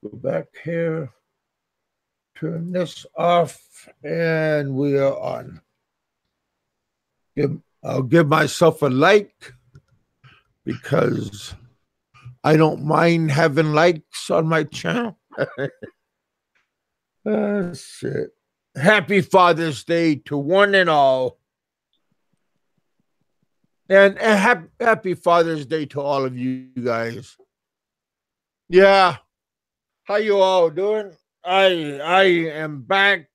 Go back here. Turn this off, and we are on. I'll give myself a like because I don't mind having likes on my channel. Shit. Happy Father's Day to one and all. And happy Father's Day to all of you guys. Yeah. How you all doing? I am back.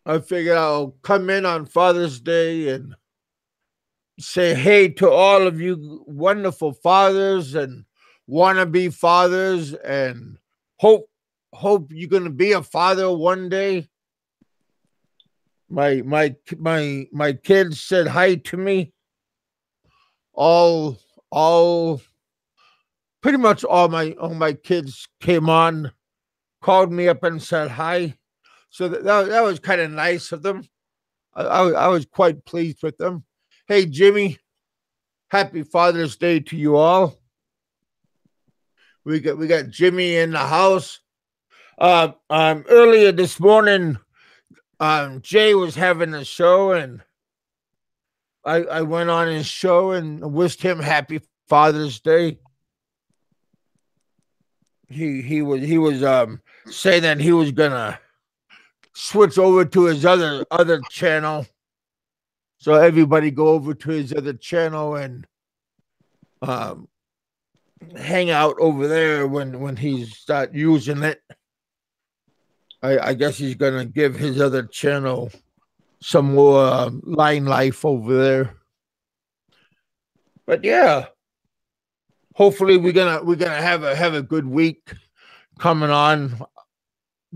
I figured I'll come in on Father's Day and say hey to all of you wonderful fathers and wannabe fathers, and hope you're gonna be a father one day. My kids said hi to me. All pretty much all my kids came on, called me up and said hi. So that was kind of nice of them. I was quite pleased with them. Hey Jimmy, happy Father's Day to you all. We got Jimmy in the house. Earlier this morning, Jay was having a show, and I went on his show and wished him happy Father's Day. He was saying that he was gonna switch over to his other channel, so everybody go over to his other channel and um hang out over there when he's start using it. I guess he's gonna give his other channel some more line life over there. But yeah, hopefully we're gonna have a good week coming on.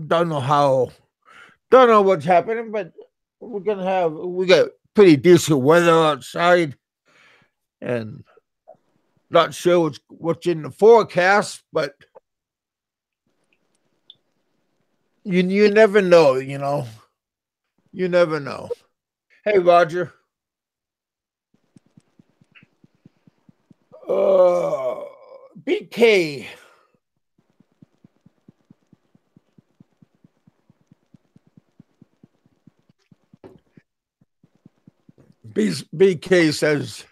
Don't know what's happening, but we got pretty decent weather outside, and not sure what's in the forecast, but you never know, you never know. Hey Roger, uh, BK. BK says,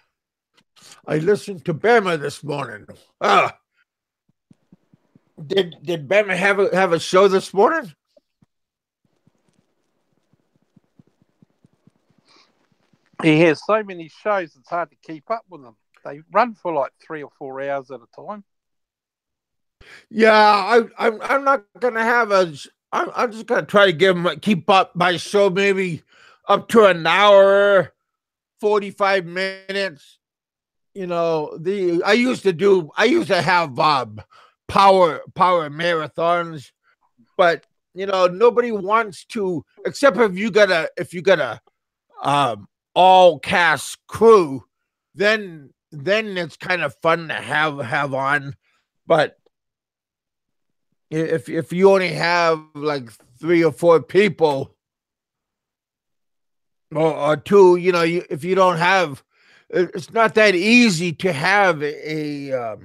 I listened to Bama this morning. Did Bama have a show this morning? He has so many shows, it's hard to keep up with them. They run for like 3 or 4 hours at a time. Yeah, I'm not gonna have a. I'm just gonna try to keep up my show maybe up to an hour, 45 minutes. I used to have power marathons, but nobody wants to, except if you got a all cast crew, then it's kind of fun to have on. But if you only have like 3 or 4 people or two, if you don't have, it's not that easy to have a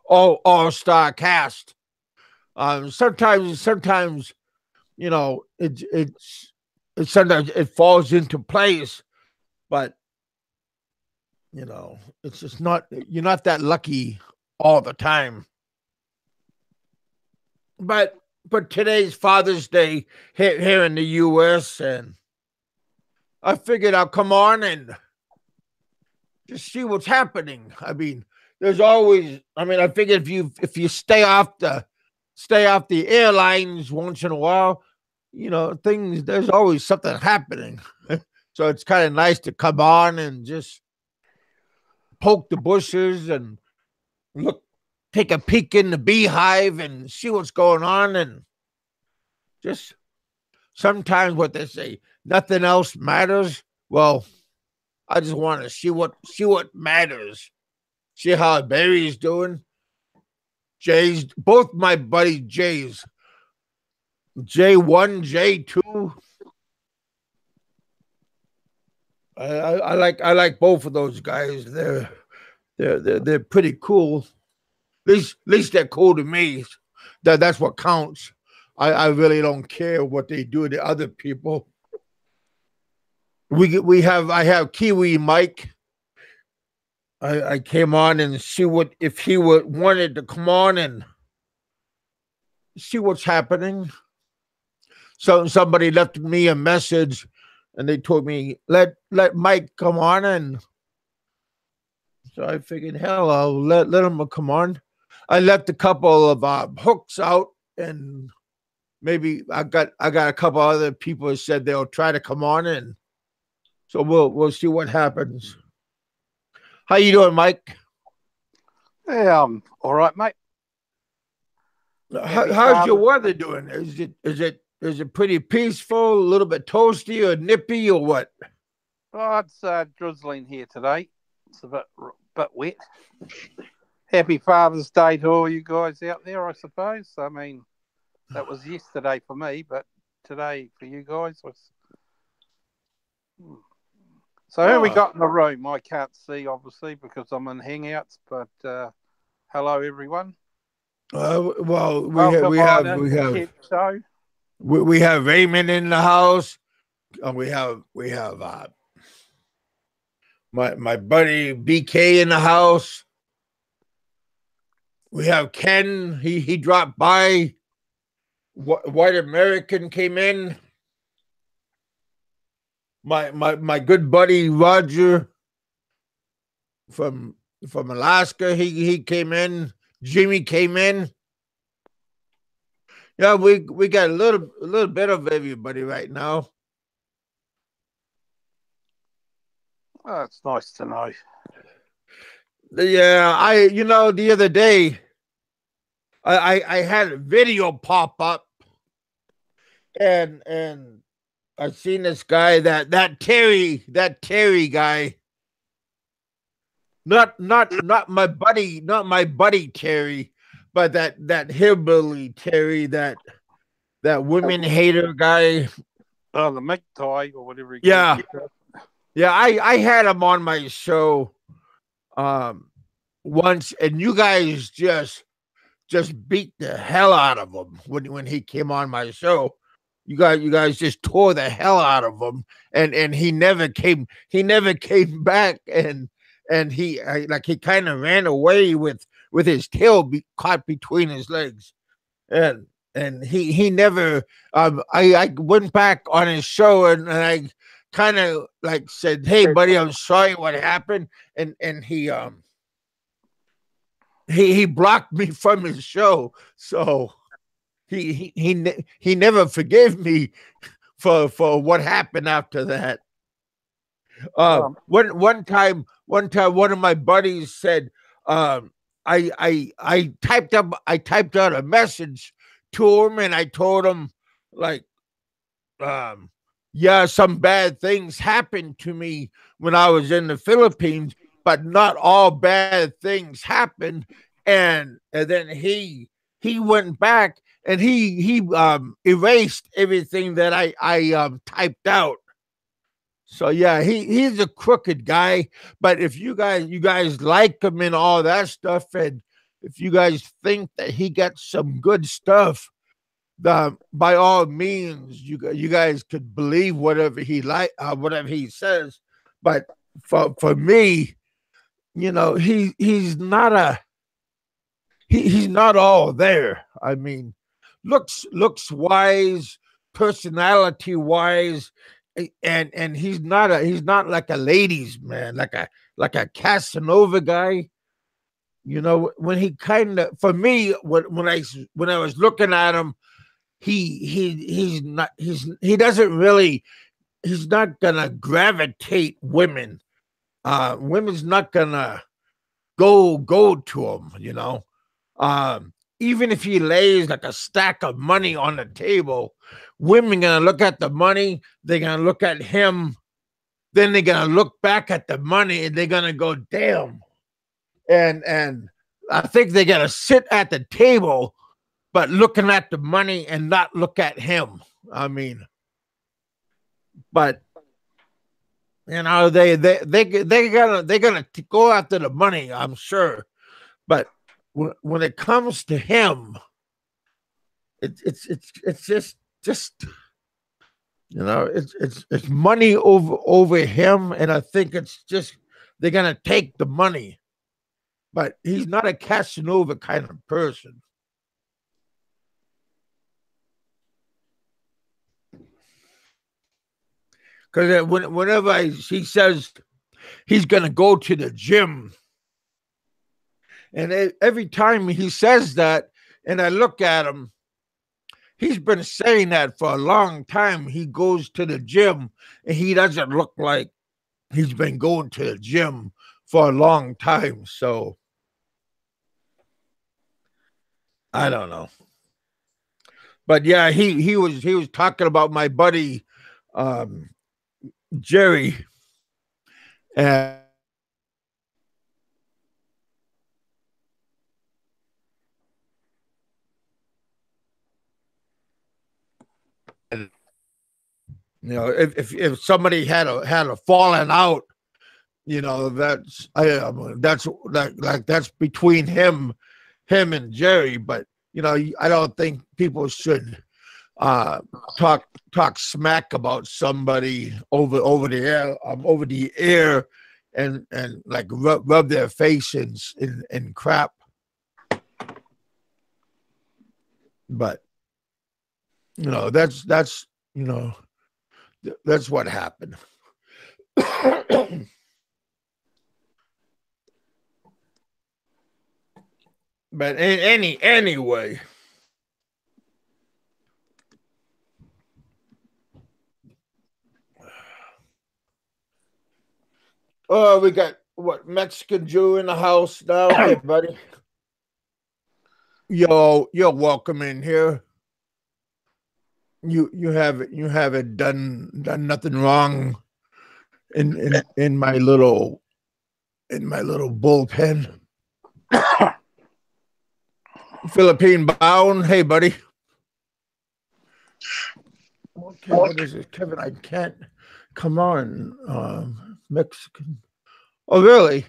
all-star cast. Sometimes sometimes it falls into place, but it's just not, you're not that lucky all the time. But today's Father's Day here in the U.S., and I figured I'll come on and just see what's happening. I mean, there's always. I mean, I figured if you stay off the airlines once in a while, there's always something happening. So it's kind of nice to come on and just poke the bushes and take a peek in the beehive and see what's going on, and just sometimes what they say, nothing else matters. Well, I just want to see what matters. See how Barry's doing. Both my buddies J's, J1, J2. I like both of those guys. They're pretty cool. At least they're cool to me. That's what counts. I really don't care what they do to other people. I have Kiwi Mike. I came on and see what if he wanted to come on and see what's happening. So somebody left me a message, and they told me let Mike come on, and so I figured, hell, I'll let him come on. I left a couple of hooks out, and maybe I got a couple other people who said they'll try to come on, and so we'll see what happens. How you doing, Mike? Yeah, I'm all right, mate. How's your weather doing? Is it pretty peaceful, a little bit toasty or nippy or what? Oh, it's drizzling here today. It's a bit wet. Happy Father's Day to all you guys out there, I suppose. I mean, that was yesterday for me, but today for you guys was. So who we got in the room? I can't see, obviously, because I'm in Hangouts, but hello, everyone. Well, we have Raymond in the house. We have my buddy BK in the house. We have Ken. He dropped by. White American came in. My good buddy Roger from Alaska. He came in. Jimmy came in. Yeah, we got a little bit of everybody right now. Oh, it's nice to know. Yeah, the other day I had a video pop up, and I seen this guy that Terry guy. Not my buddy Terry, but that hillbilly Terry, that women hater guy. Oh, the McTie or whatever. Yeah, I had him on my show once, and you guys just beat the hell out of him when he came on my show. You guys just tore the hell out of him, and he never came back, and he kind of ran away with his tail caught between his legs, and he never I went back on his show, and I kind of like said, hey buddy, I'm sorry what happened, and he blocked me from his show, so he never forgave me for what happened after that. One time one of my buddies said, I typed out a message to him, and I told him, like, yeah, some bad things happened to me when I was in the Philippines, but not all bad things happened. And then he went back, and he erased everything that I typed out. So yeah, he's a crooked guy. But if you guys like him and all that stuff, and if you guys think that he got some good stuff, by all means, you guys could believe whatever whatever he says. But for me, he's not he's not all there. I mean, looks wise, personality wise, and he's not like a ladies man, like a Casanova guy. When he kind of, for me, when I was looking at him, he doesn't really, he's not gonna gravitate women. Women's not gonna go to him. Even if he lays like a stack of money on the table, women gonna look at the money, they're gonna look at him, then they're gonna look back at the money, and they're gonna go, damn. And I think they gotta sit at the table, but looking at the money and not look at him. I mean, but they're gonna go after the money, I'm sure. But when it comes to him, it's just it's money over him, and I think it's just they're gonna take the money, but he's not a Casanova kind of person. Because whenever he says he's gonna go to the gym, and every time he says that, and I look at him, he's been saying that for a long time. He goes to the gym, and he doesn't look like he's been going to the gym for a long time. So I don't know. But yeah, he was talking about my buddy um, Jerry, and if somebody had a falling out, that's between him and Jerry. But I don't think people should uh, talk smack about somebody over the air, and like rub their face in crap. But that's that's what happened. But anyway, oh, we got what Mexican Jew in the house now. Hey, buddy, you're welcome in here. You haven't done nothing wrong in my little bullpen. Philippine bound. Hey, buddy. Okay, what is it, Kevin? I can't. Come on, Mexican. Oh, really?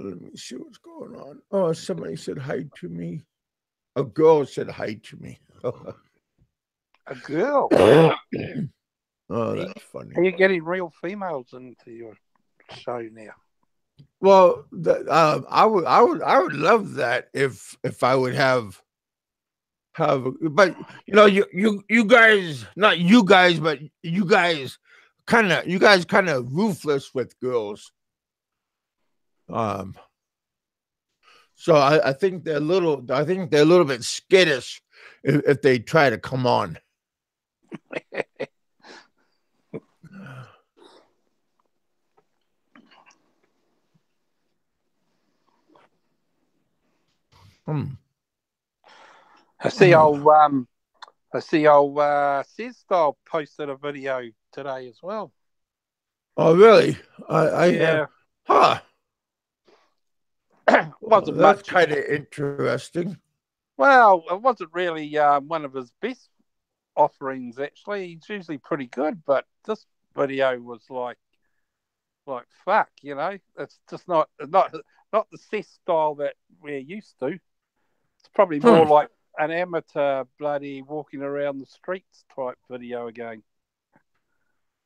Let me see what's going on. Oh, somebody said hi to me. A girl said hi to me. A girl. Oh, that's funny. Are you getting real females into your show now? Well, I would love that if I would but you guys, not you guys, but you guys kind of ruthless with girls. Um, so I think they're a little bit skittish if they try to come on. Hmm. I see old Style posted a video today as well. Oh, really? I Yeah. Huh. Wasn't That's much. kind of interesting. Well, it wasn't really one of his best offerings. Actually, he's usually pretty good, but this video was like fuck. It's just not the Seth style that we're used to. It's probably more like an amateur bloody walking around the streets type video again.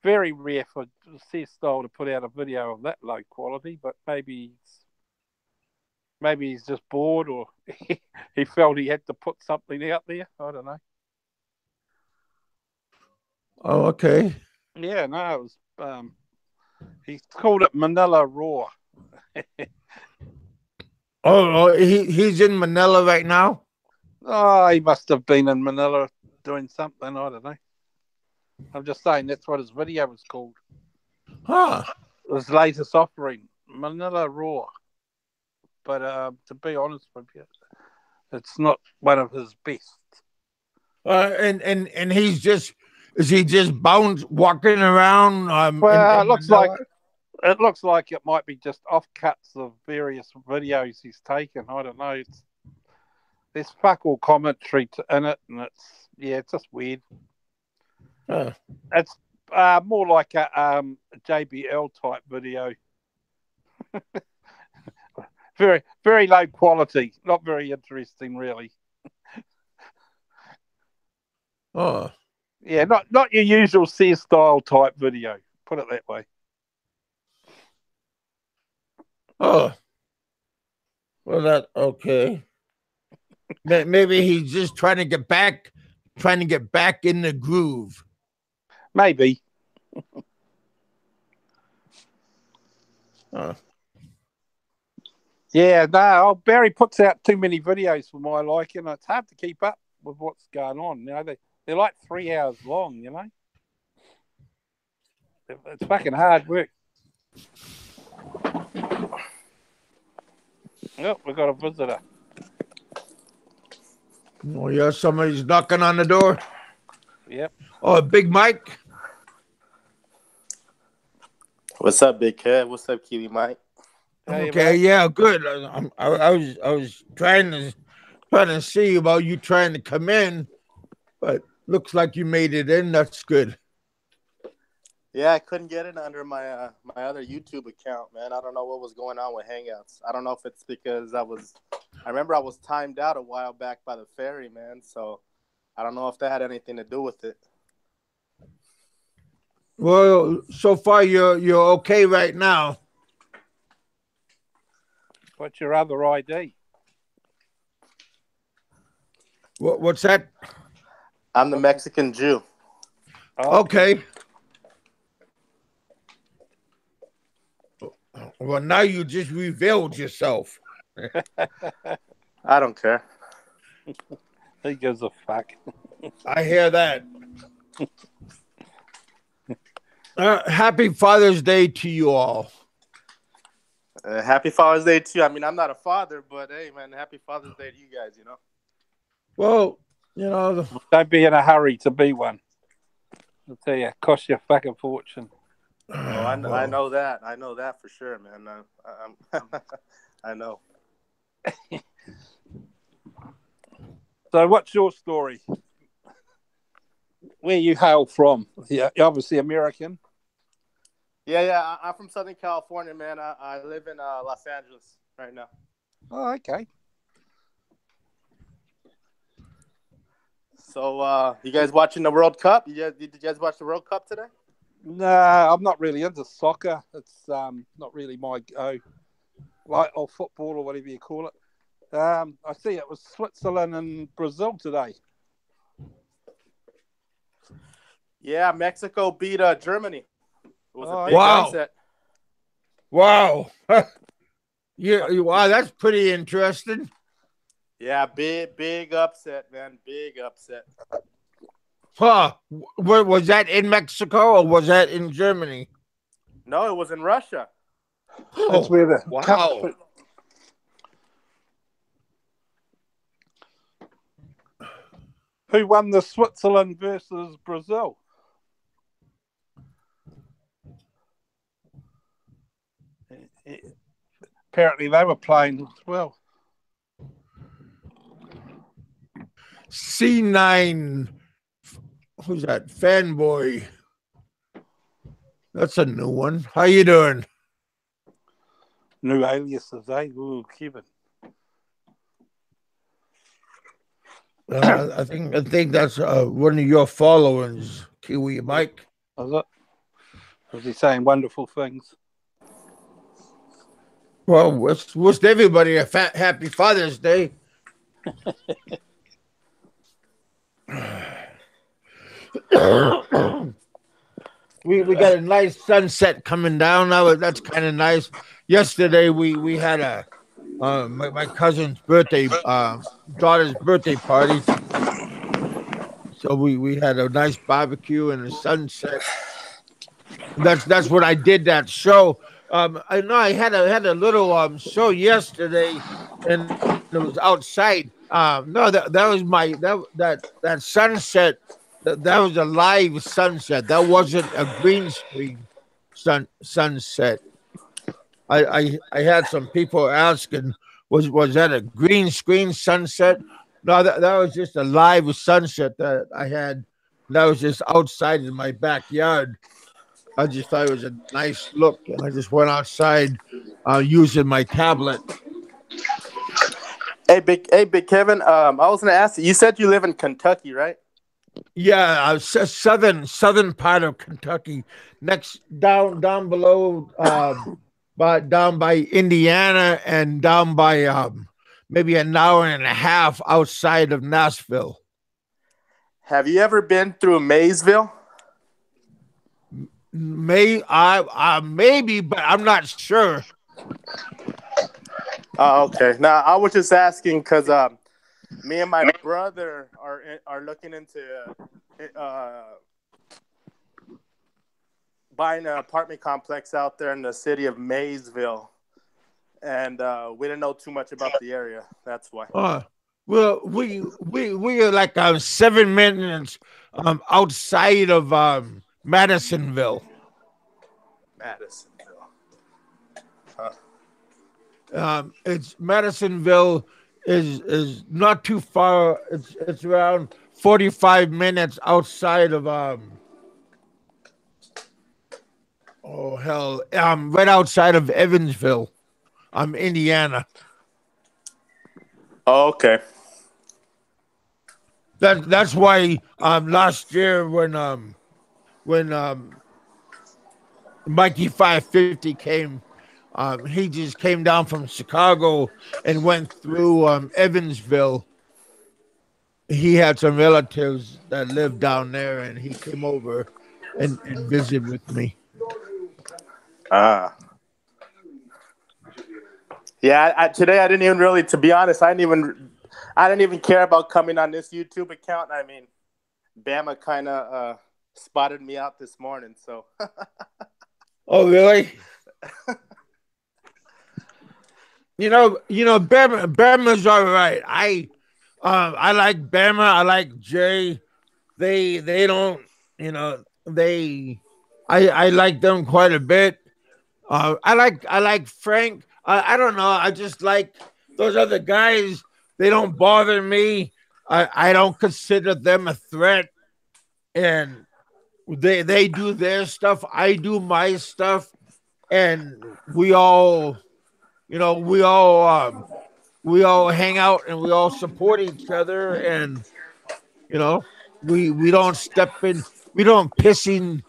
Very rare for Seth style to put out a video of that low quality, but maybe he's just bored, or he felt he had to put something out there. I don't know. Oh, okay. Yeah, no, it was. He called it Manila Raw. He's in Manila right now. Oh, he must have been in Manila doing something. I don't know. I'm just saying that's what his video was called. Huh. His latest offering, Manila Raw. But to be honest with you, it's not one of his best. And is he just walking around? Well, it looks Manila? like It looks like it might be just offcuts of various videos he's taken. I don't know. There's fuck all commentary in it, and it's just weird. It's more like a JBL type video. Very, very low quality. Not very interesting, really. Oh. Yeah, not your usual Sear style type video. Put it that way. Oh. Well, okay. Maybe he's just trying to get back in the groove. Maybe. Yeah, no, Barry puts out too many videos for my liking. It's hard to keep up with what's going on. You know, they're like 3 hours long, you know. It's fucking hard work. Oh, we've got a visitor. Oh, yeah, somebody's knocking on the door. Yep. Oh, Big Mike. What's up, Big Kev? What's up, Kiwi Mike? Hey, okay, mate. yeah, good. I was trying to see about you trying to come in, but looks like you made it in. That's good. Yeah, I couldn't get it under my my other YouTube account, man. I don't know what was going on with Hangouts. I don't know if it's because I remember I was timed out a while back by the ferry, man. So I don't know if that had anything to do with it. Well, so far you're okay right now. What's your other ID? What's that? I'm the Mexican Jew. Okay. Well, now you just revealed yourself. I don't care. He gives a fuck. I hear that. Happy Father's Day to you all. Happy Father's Day to you. I mean, I'm not a father, but hey, man, happy Father's Day to you guys, you know? Well, you know. Don't be in a hurry to be one. I'll tell you, it costs you a fucking fortune. Oh, I know that. I know that for sure, man. I know. So what's your story? Where you hail from? Yeah, you're obviously American. Yeah. I'm from Southern California, man. I live in Los Angeles right now. Oh, okay. So, you guys watching the World Cup? Did you guys watch the World Cup today? Nah, I'm not really into soccer. It's not really my go. Or football or whatever you call it. I see it was Switzerland and Brazil today. Yeah, Mexico beat Germany. It was a big upset. Wow. Wow, that's pretty interesting. Yeah, big upset, man. Big upset. Huh. Was that in Mexico or was that in Germany? No, it was in Russia. That's where the wow. Who won the Switzerland versus Brazil? Apparently they were playing as well. C9. Who's that? Fanboy. That's a new one. How you doing? New aliases, eh? Ooh, Kevin. I think that's one of your followers, Kiwi Mike. Was it? Was he saying wonderful things? Well, wish everybody a happy Father's Day. We got a nice sunset coming down. That's kind of nice. Yesterday we had my cousin's birthday, daughter's birthday party. So we had a nice barbecue and a sunset. That's what I did that show. I know I had a little show yesterday, and it was outside. No, that was that sunset. That was a live sunset. That wasn't a green screen sunset. I had some people asking, was that a green screen sunset? No, that was just a live sunset that I had. That was just outside in my backyard. I just thought it was a nice look, and I just went outside using my tablet. Hey, big Kevin. I was gonna ask you. You said you live in Kentucky, right? Yeah, southern part of Kentucky, next down below, but down by Indiana and down by maybe an hour and a half outside of Nashville. Have you ever been through Maysville? Maybe, but I'm not sure. Oh, okay. Now I was just asking because me and my brother are looking into uh, buying an apartment complex out there in the city of Maysville, and we didn't know too much about the area. That's why. Well, we are like 7 minutes outside of Madisonville. Madisonville. It's Madisonville is not too far. It's around 45 minutes outside of oh hell right outside of Evansville, Indiana. Oh, okay. That's why last year when Mikey 550 came, he just came down from Chicago and went through Evansville. He had some relatives that lived down there, and he came over and visited with me. Ah. Yeah. Today I didn't even really, to be honest, I didn't even care about coming on this YouTube account. I mean, Bama kind of spotted me out this morning, so. Oh, really? Bama's all right. I like Bama. I like Jay. They don't, they. I like them quite a bit. I like Frank. I don't know. I just like those other guys. They don't bother me. I don't consider them a threat, and they do their stuff. I do my stuff, and we all you know we all hang out and we all support each other, and you know we don't step in, we don't piss in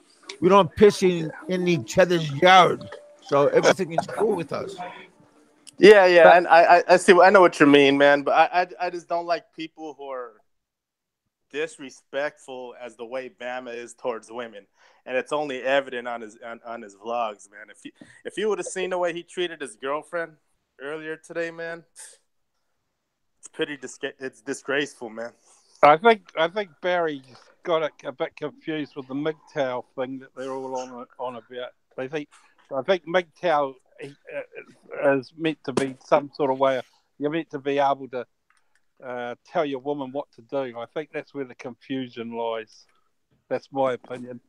each other's yard, so everything is cool with us. Yeah, But and I see. I know what you mean, man. But I just don't like people who are disrespectful as the way Bama is towards women, and it's only evident on his vlogs, man. If you would have seen the way he treated his girlfriend earlier today, man, it's disgraceful, man. I think Barry got it a bit confused with the MGTOW thing that they're all on about. I think MGTOW is meant to be some sort of way. You're meant to be able to tell your woman what to do. I think that's where the confusion lies. That's my opinion.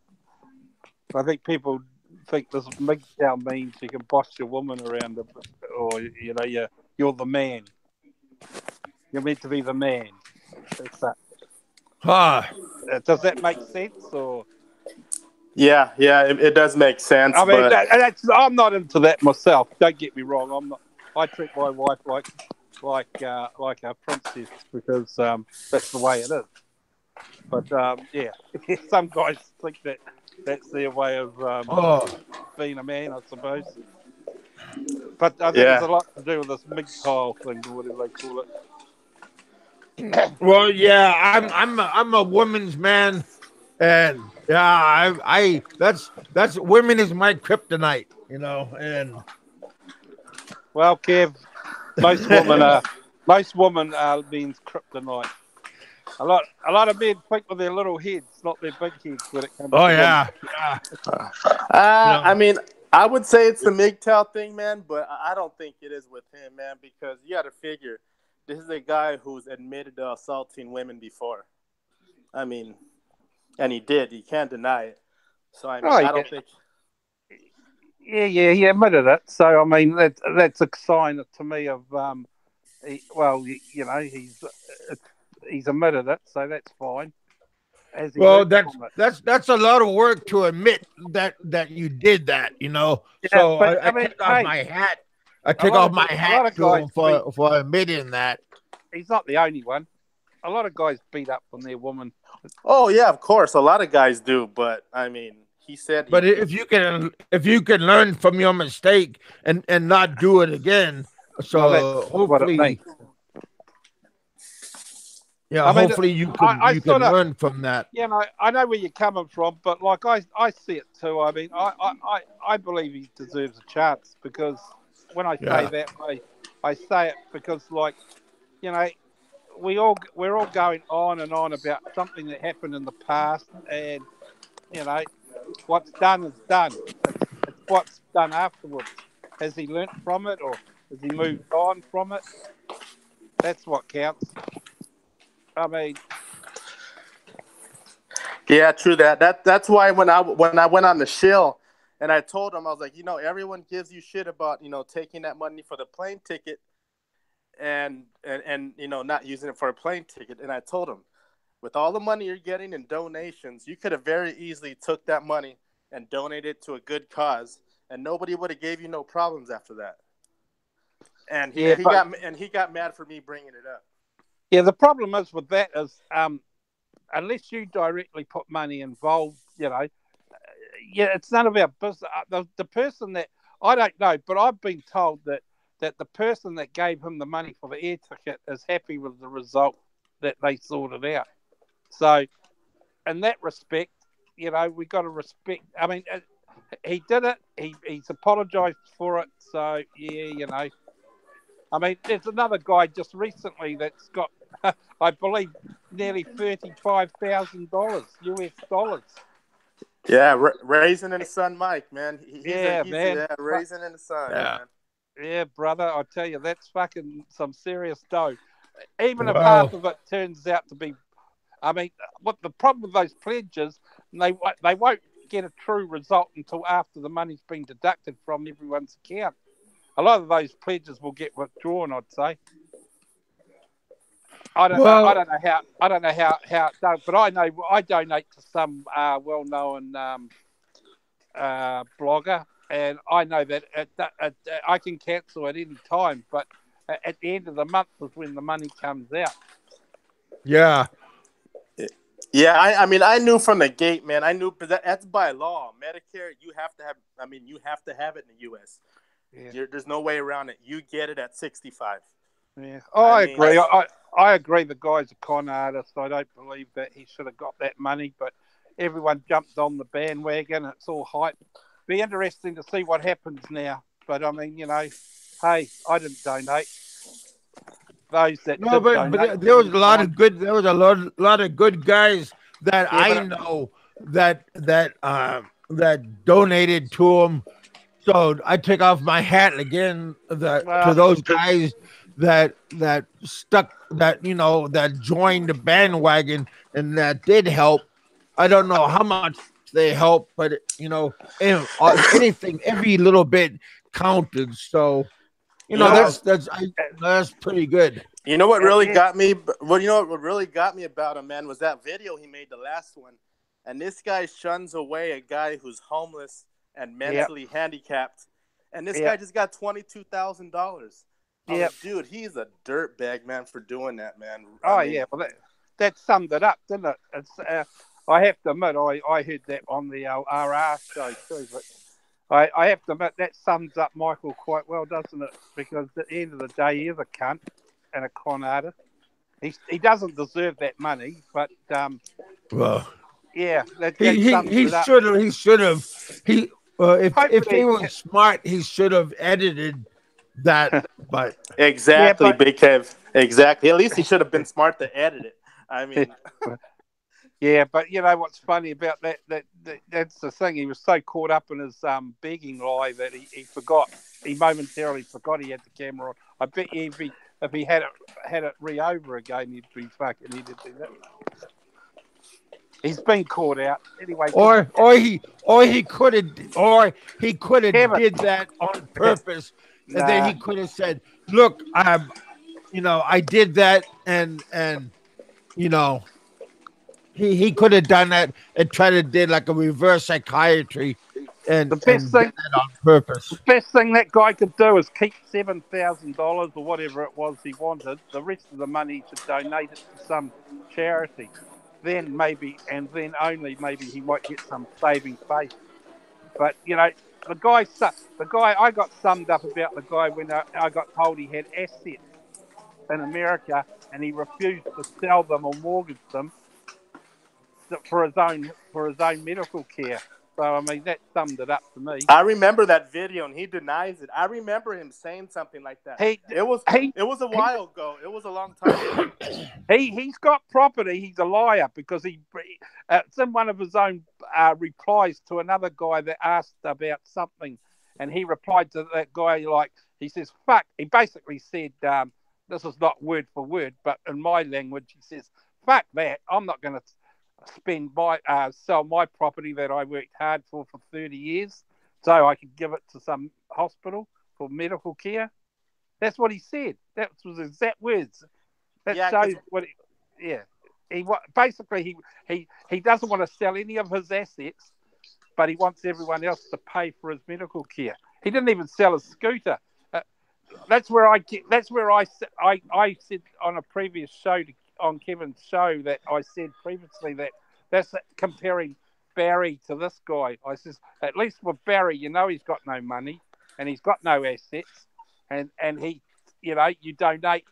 I think people think this MGTOW means you can boss your woman around, or you're the man. You're meant to be the man. That's that. Ah, Does that make sense? Or Yeah, it does make sense, I mean, but I'm not into that myself. Don't get me wrong. I'm not. I treat my wife like a princess because that's the way it is. But yeah, some guys think that that's their way of oh, being a man, I suppose. But I think it's yeah, a lot to do with this MGTOW thing, or whatever they call it. well, yeah, I'm a woman's man, and yeah, I that's women is my kryptonite, and Well, Kev, most women are means kryptonite. A lot of men think with their little heads, not their big heads, when it comes oh to women. yeah, I mean, I would say it's the MGTOW thing, man, but I don't think it is with him, man, because you got to figure this is a guy who's admitted to assaulting women before. I mean, and he did. You can't deny it. So I mean, Oh I yeah, don't think. He admitted it. So I mean, that's a sign to me of he's admitted it, so that's fine. Has he Well, learned that's from it? that's that's a lot of work to admit that you did that, you know. Yeah, So but I I mean, take off hey, my hat. I a take lot off of my a hat lot of to guys him beat. for admitting that. He's not the only one. A lot of guys beat up on their woman. Oh yeah, of course, a lot of guys do, but I mean, he said But he if you can learn from your mistake and not do it again, Well, so that's what it hopefully, means. yeah, I mean, hopefully you can I you can sort of, learn from that. I know where you're coming from, but like I see it too. I mean, I believe he deserves a chance because when I say Yeah. that, I say it because like you know we're all going on and on about something that happened in the past, and you know what's done is done. It's what's done afterwards. Has he learnt from it, or has he moved on from it? That's what counts. I mean, Yeah, true that. That's why when I went on the shill and I told him I was like, everyone gives you shit about taking that money for the plane ticket and not using it for a plane ticket. And I told him, with all the money you're getting in donations, you could have very easily took that money and donated it to a good cause, and nobody would have gave you no problems after that. And he yeah, he but got mad for me bringing it up. yeah, the problem is with that is unless you directly put money involved, it's none of our business. The person that I don't know, but I've been told that the person that gave him the money for the air ticket is happy with the result that they sorted out. So, in that respect, we got to respect. I mean, he did it. He's apologised for it. So, yeah, I mean, there's another guy just recently that's got, I believe, nearly $35,000 US dollars. Yeah, raisin in the sun, Mike, man. Yeah, He's man. raisin in the sun, Yeah. man. Yeah, brother. I tell you, that's fucking some serious dough. Even if half Well, of it turns out to be, I mean, what the problem with those pledges, they won't get a true result until after the money's been deducted from everyone's account. A lot of those pledges will get withdrawn, I'd say. I don't know. I well, don't know how. I don't know how it does, but I know I donate to some well-known blogger, and I know that I can cancel at any time. But at the end of the month is when the money comes out. yeah. Yeah, I mean, I knew from the gate, man. I knew, but that's by law. Medicare, you have to have. I mean, you have to have it in the U.S. Yeah, There's no way around it. You get it at 65. yeah. Oh, I I mean, agree. I agree. The guy's a con artist. I don't believe that he should have got that money, but everyone jumped on the bandwagon. It's all hype. Be interesting to see what happens now. But I mean, hey, I didn't donate. Those that No, did but donate, there was a that's lot fine. of good. There was a lot of good guys that Yeah, I but know that donated to him. So I take off my hat again to well, those guys that stuck that joined the bandwagon and that did help. I don't know how much they helped, but anything, every little bit counted. So you know well, what? that's pretty good. You know what really yeah, got me? Well, you know what really got me about him, man, was that video he made, the last one. And this guy shuns away a guy who's homeless and yeah, mentally handicapped. And this yeah, guy just got $22,000. I was yeah. like, dude, he's a dirtbag, man, for doing that, man. I Oh, mean, yeah. Well, that summed it up, didn't it? I have to admit, I heard that on the RR show too, but I have to admit that sums up Michael quite well, doesn't it? Because at the end of the day, he is a cunt and a con artist. He doesn't deserve that money, but Well, yeah, he that he sums he it up. should have he if he Hopefully, was smart, he should have edited that. But yeah, exactly, but Big Kev. Exactly. At least he should have been smart to edit it. I mean, yeah, but you know what's funny about that's the thing. He was so caught up in his begging lie that he forgot. He momentarily forgot he had the camera on. I bet you if he had it re over again, he'd be fucking. He'd do that. He's been caught out anyway. Or he could have Kevin. did that on purpose, and then Nah. he could have said, "Look, I did that," and he could have done that and tried to did like a reverse psychiatry and The best did thing, that on purpose. that guy could do is keep $7,000 or whatever it was he wanted. The rest of the money he should donate it to some charity. Then maybe, and then only maybe he might get some saving faith. But the guy I got summed up about the guy when I got told he had assets in America and he refused to sell them or mortgage them for his own medical care. So I mean that summed it up to me. I remember that video, and he denies it. I remember him saying something like that. It was a while ago. It was a long time ago. He's got property. He's a liar because it's in one of his own replies to another guy that asked about something, and he replied to that guy like he says, "Fuck." He basically said, "This is not word for word, but in my language, he says, fuck that. I'm not going to sell my property that I worked hard for 30 years so I could give it to some hospital for medical care." That's what he said. That was his exact words. That shows what basically he doesn't want to sell any of his assets, but he wants everyone else to pay for his medical care. He didn't even sell his scooter. That's where I said on a previous show on Kevin's show that I said previously that's comparing Barry to this guy. I says at least with Barry, he's got no money and he's got no assets, and he, you donate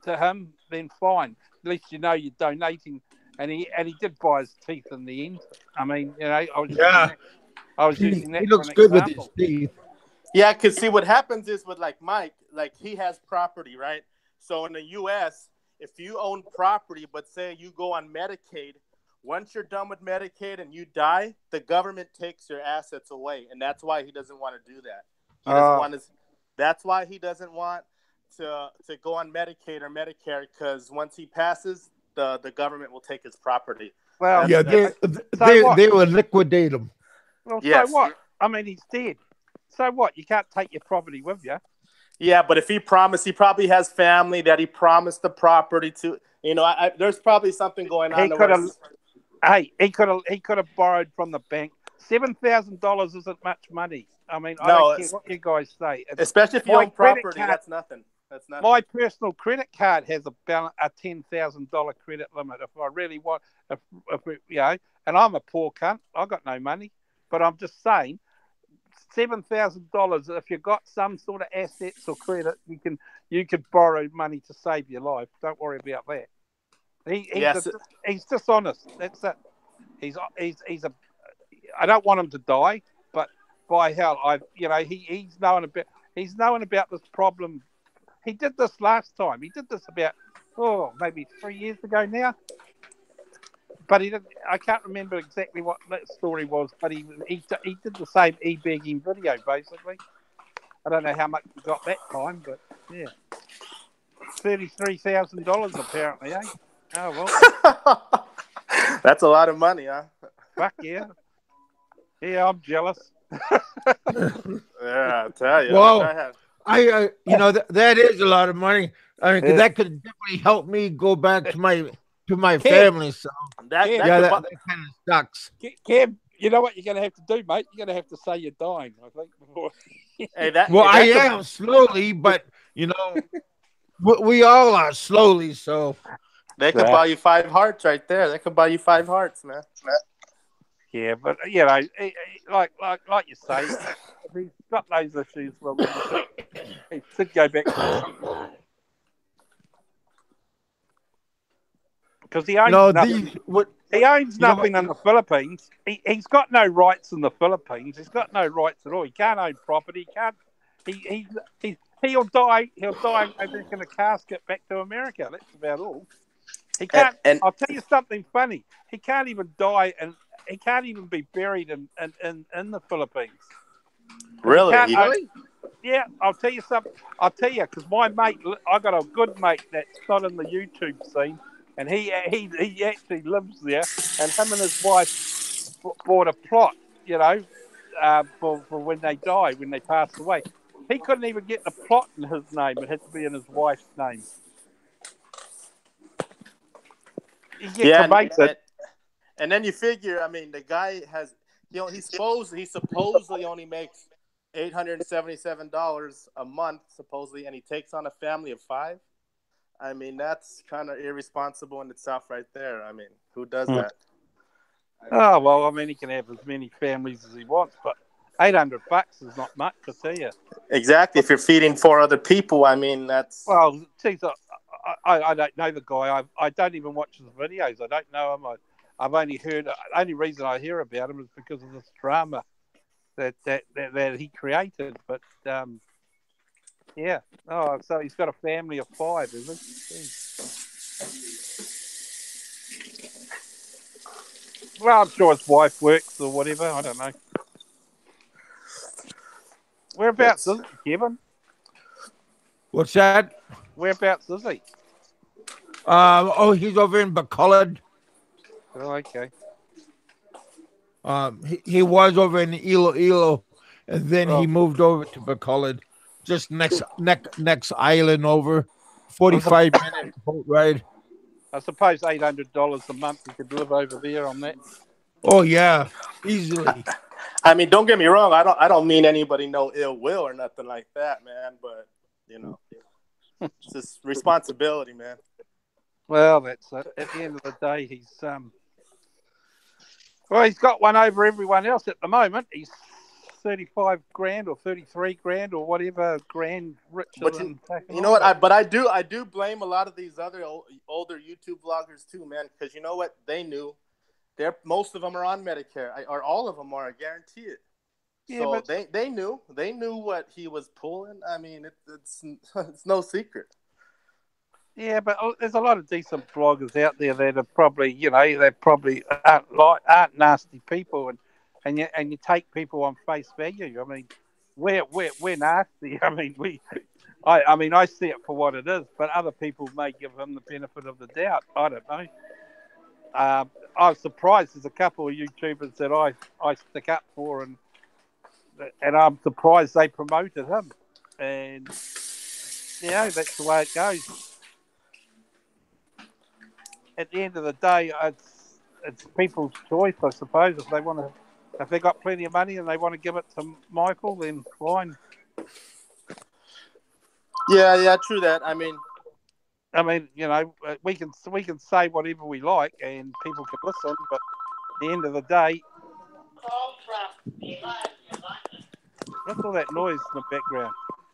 to him, then fine. At least you're donating, and he did buy his teeth in the end. I mean, I was using that. He looks for an good example. with his teeth. Yeah, because see what happens is with like Mike, like he has property, right? So in the U.S., if you own property, but say you go on Medicaid, once you're done with Medicaid and you die, the government takes your assets away, and that's why he doesn't want to do that. He doesn't want to. That's why he doesn't want to go on Medicaid or Medicare, because once he passes, the government will take his property. Well, they will liquidate him. Well, yes. So what? I mean, he's dead. So what? You can't take your property with you. Yeah, but if he promised, he probably has family that he promised the property to. There's probably something going on. He could have borrowed from the bank. $7,000 isn't much money. I mean, I don't care what you guys say. Especially if you own property, that's nothing. That's nothing. My personal credit card has a $10,000 credit limit. If I really want, and I'm a poor cunt. I got no money, but I'm just saying. $7,000. If you've got some sort of assets or credit, you could borrow money to save your life. Don't worry about that. He's dishonest. That's it. He's a. I don't want him to die, but by hell, he's known about this problem. He did this last time. He did this about maybe 3 years ago now. But he didn't. I can't remember exactly what that story was. But he did the same e-begging video basically. I don't know how much he got that time, but yeah, $33,000 apparently. Eh? Oh well, that's a lot of money, huh? Fuck yeah. Yeah, I'm jealous. Yeah, I tell you. Well, that is a lot of money. I mean, that could definitely help me go back to my family. So that kind of sucks. Cam, you know what you're going to have to do, mate? You're going to have to say you're dying, I think. Before. I am slowly, but we all are slowly. So they could buy you 5 hearts right there. They could buy you 5 hearts, man. Yeah, but like you say, if he's got those issues, well, he should go back. Because he owns nothing. He owns nothing in the Philippines. He's got no rights in the Philippines. He's got no rights at all. He can't own property. He'll die. He'll die in a casket back to America. That's about all. He can't. I'll tell you something funny. He can't even die, and he can't even be buried in the Philippines. Really? Yeah, I'll tell you something. I'll tell you because my mate, I got a good mate that's not in the YouTube scene. and he actually lives there, and him and his wife bought a plot, for when they die, when they pass away. He couldn't even get the plot in his name; it had to be in his wife's name. You get cremated. And then you figure, I mean, the guy has, he supposedly only makes $877 a month, supposedly, and he takes on a family of 5. I mean, that's kind of irresponsible in itself right there. I mean, who does that? Oh, well, I mean, he can have as many families as he wants, but $800 is not much, I tell you. Exactly. If you're feeding 4 other people, I mean, that's... Well, geez, I don't know the guy. I don't even watch his videos. I don't know him. I've only heard. The only reason I hear about him is because of this drama that he created. But yeah. Oh, so he's got a family of 5, isn't he? Well, I'm sure his wife works or whatever. I don't know. Whereabouts is he, Kevin? What's that? Whereabouts is he? He's over in Bacolod. Oh, okay. He was over in Iloilo, and then he moved over to Bacolod, just next island over, 45-minute boat ride. I suppose $800 a month you could live over there on that. Oh yeah, easily. I mean, don't get me wrong. I don't mean anybody no ill will or nothing like that, man. But it's just responsibility, man. Well, that's it. At the end of the day, he's got one over everyone else at the moment. He's 35 grand or 33 grand or whatever grand richer than. You know what? I do blame a lot of these other older YouTube vloggers too, man. Because you know what? They knew. Most of them are on Medicare, or all of them are. I guarantee it. Yeah, so they knew what he was pulling. I mean, it's no secret. Yeah, but there's a lot of decent bloggers out there that are probably, they probably aren't nasty people, and you take people on face value. I mean, we're nasty. I mean, I see it for what it is, but other people may give him the benefit of the doubt. I don't know. I was surprised. There's a couple of YouTubers that I stick up for, and I'm surprised they promoted him. And that's the way it goes. At the end of the day, it's people's choice, I suppose. If they got plenty of money and they want to give it to Michael, then fine. Yeah, true that. I mean, we can say whatever we like, and people can listen. But at the end of the day, what's all that noise in the background?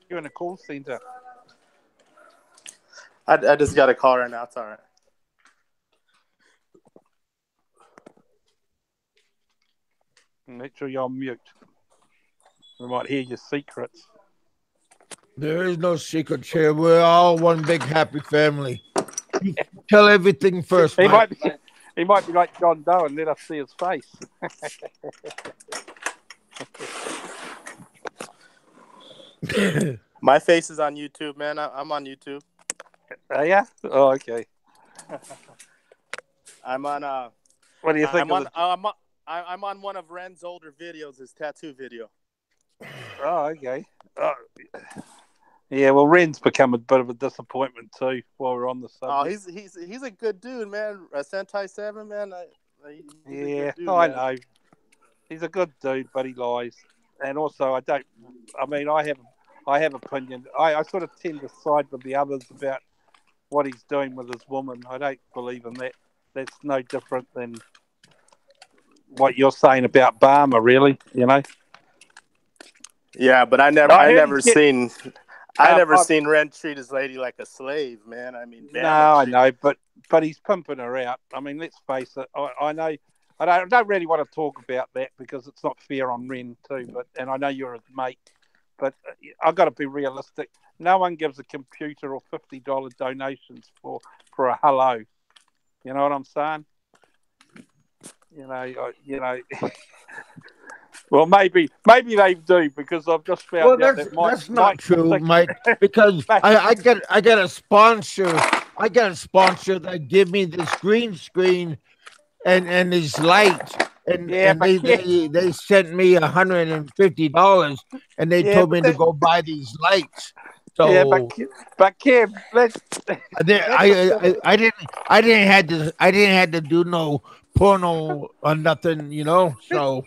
You're in a call center. I just got a call right now. It's all right. Make sure you're on mute. We might hear your secrets. There is no secret here. We're all one big happy family. You tell everything first. He might be like John Doe and let us see his face. My face is on YouTube, man. I'm on YouTube. Yeah? Oh, okay. I'm on. What do you think? I'm on one of Ren's older videos, his tattoo video. Oh, okay. Yeah, well, Ren's become a bit of a disappointment too. While we're on the subject. Oh, he's a good dude, man. Sentai 7, man. I know. He's a good dude, but he lies. And also, I have opinion. I sort of tend to side with the others about what he's doing with his woman. I don't believe in that. That's no different than what you're saying about Barmer, really. Yeah, but I never seen Ren treat his lady like a slave, man. I mean, I know, but he's pimping her out. I mean, let's face it. I know. I don't really want to talk about that because it's not fair on Ren too. And I know you're his mate, but I've got to be realistic. No one gives a computer or $50 donations for a hello. You know what I'm saying? Well, maybe they do because I've just found out that that's not true, Mike. Because I get a sponsor I got a sponsor that give me this green screen and this light, and Yeah, and but they sent me $150, and they yeah, told but me to go buy these lights. yeah, So but Kev, let's that's a I didn't had to do no porno or nothing, you know. So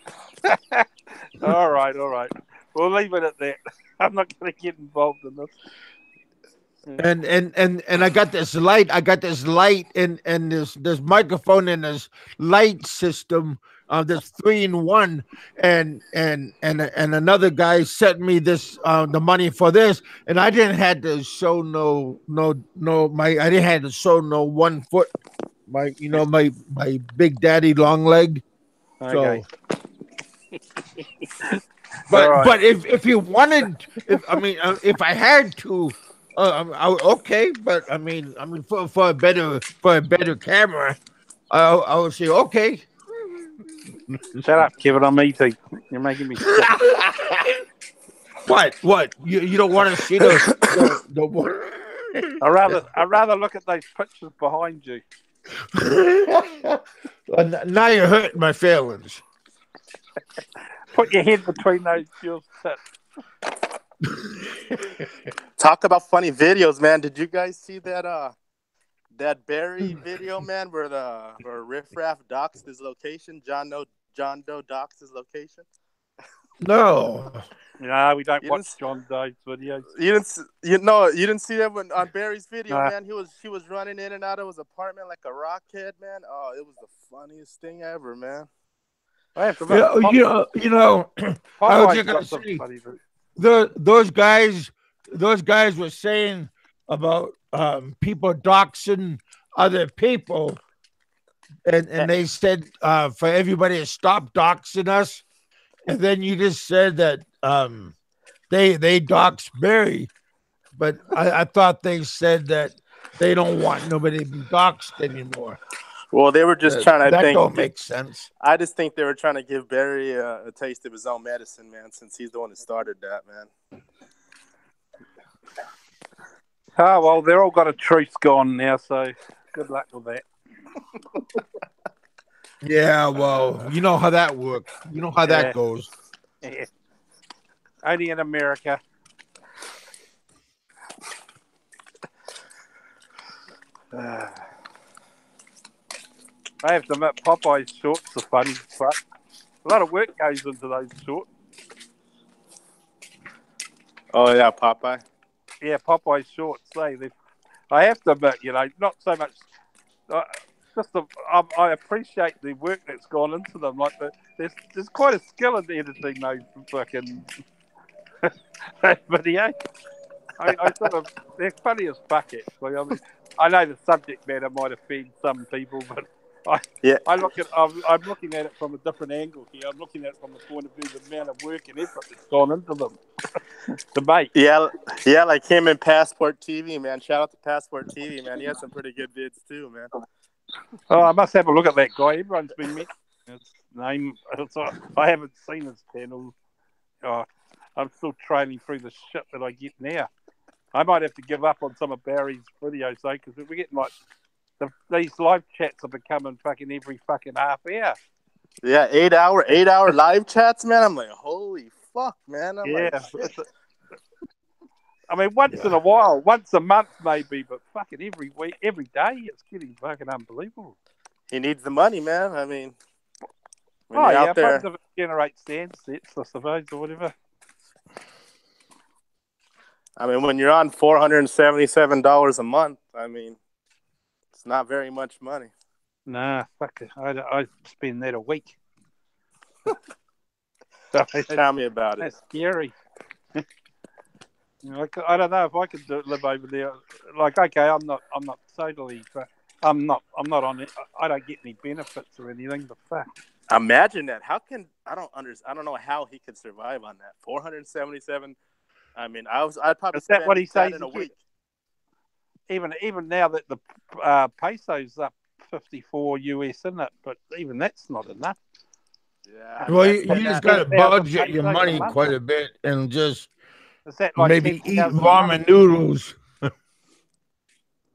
all right, all right. We'll leave it at that. I'm not going to get involved in this. and I got this light. I got this light and this microphone and this light system. This 3-in-1, and another guy sent me this the money for this, and I didn't had to show no my I didn't have to show no 1 foot, my my big daddy long leg. Okay. So All right. but if you wanted, if I mean, if I had to, okay. But I mean, for a better camera, I would say okay. Shut up, Kevin. I'm eating. You're making me sick. What? You don't want to see the I rather look at those pictures behind you. Now you're hurting my feelings. Put your head between those girls' tits. Talk about funny videos, man. Did you guys see that Barry video, man, where Riff Raff doxed his location? John Doe doxed his location. No. No, we don't You watch didn't, John Doe's videos. you didn't see that on Barry's video, Nah. man. He was running in and out of his apartment like a rockhead, man. Oh, it was the funniest thing ever, man. I have to You know. I was Popeye's just gonna got some say. funny videos. Those guys were saying about people doxing other people, and they said for everybody to stop doxing us, and then you just said that they dox Barry, but I thought they said that they don't want nobody to be doxed anymore. Well, they were just trying to That think. don't make sense. I just think they were trying to give Barry a taste of his own medicine, man, since he's the one who started that, man. Oh, well, they're all got a truce gone now, so good luck with that. Yeah, well, you know how that works. You know how that goes. Yeah. Only in America. I have to admit, Popeye's shorts are funny, but a lot of work goes into those shorts. Oh yeah, Popeye. Yeah, Popeye's shorts. I have to admit, not so much. I appreciate the work that's gone into them. Like there's quite a skill in editing those fucking videos. I sort of they're funny as fuck actually. I mean, I know the subject matter might offend some people, but I'm looking at it from a different angle here. I'm looking at it from the point of view of the amount of work and effort that's gone into them to make. Yeah, like him and Passport TV, man. Shout out to Passport TV, man. He has some pretty good vids too, man. Oh, I must have a look at that guy. Everyone's been mentioning his name. I haven't seen his channel. Oh, I'm still trailing through the shit that I get now. I might have to give up on some of Barry's videos though, because we're getting like these live chats are becoming fucking every fucking half hour. Yeah, 8-hour live chats, man. I'm like, holy fuck, man. I'm like, shit. I mean, once in a while, once a month maybe, but fucking every week, every day, it's getting fucking unbelievable. He needs the money, man. I mean, out there, if it generates the assets, I suppose, or whatever. I mean, when you're on $477 a month, I mean, it's not very much money. Nah, fuck it. I spend that a week. Tell me about it. That's scary. I don't know if I could live over there. Like, okay, I'm not totally. I'm not on it. I don't get any benefits or anything. But fuck. Imagine that. How can I don't know how he could survive on that. 477. I mean, I'd probably spend what he says in a week. Even now that the peso's up 54 US, isn't it? But even that's not enough. Yeah. Well, you just got to budget your money quite a bit and just like maybe eat ramen noodles.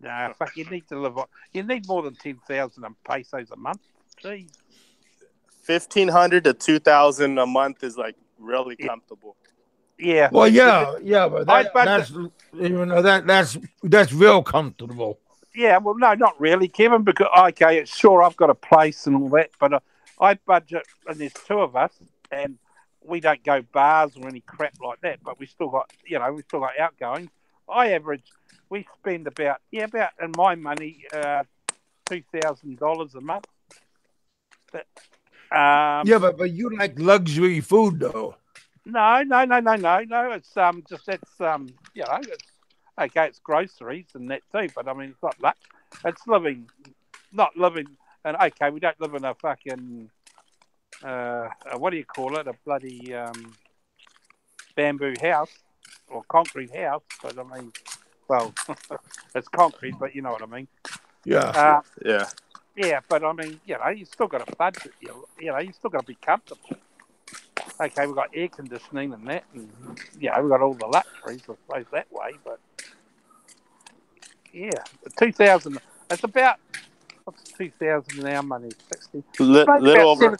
Nah, fuck, you need to live on. You need more than 10,000 pesos a month. Jeez. 1,500 to 2,000 a month is like really comfortable. Yeah. Well, yeah, but that's that's real comfortable. Yeah, well, no, not really, Kevin. Because okay, sure, I've got a place and all that, but I budget, and there's two of us, and we don't go bars or any crap like that. But we still got, we still got outgoings. We spend about in my money, $2,000 a month. But, Yeah, but you like luxury food though. no. It's it's okay. It's groceries and that too, but I mean, it's not luck. It's not living. And okay, we don't live in a fucking what do you call it? A bloody bamboo house or concrete house. But I mean, well, it's concrete, but you know what I mean. Yeah. Yeah. Yeah, but I mean, you still got a budget. You still got to be comfortable. Okay, we've got air conditioning and that, and we've got all the luxuries, I suppose, that way. But yeah, 2,000. It's about what's 2,000 in our money? 60. Little over.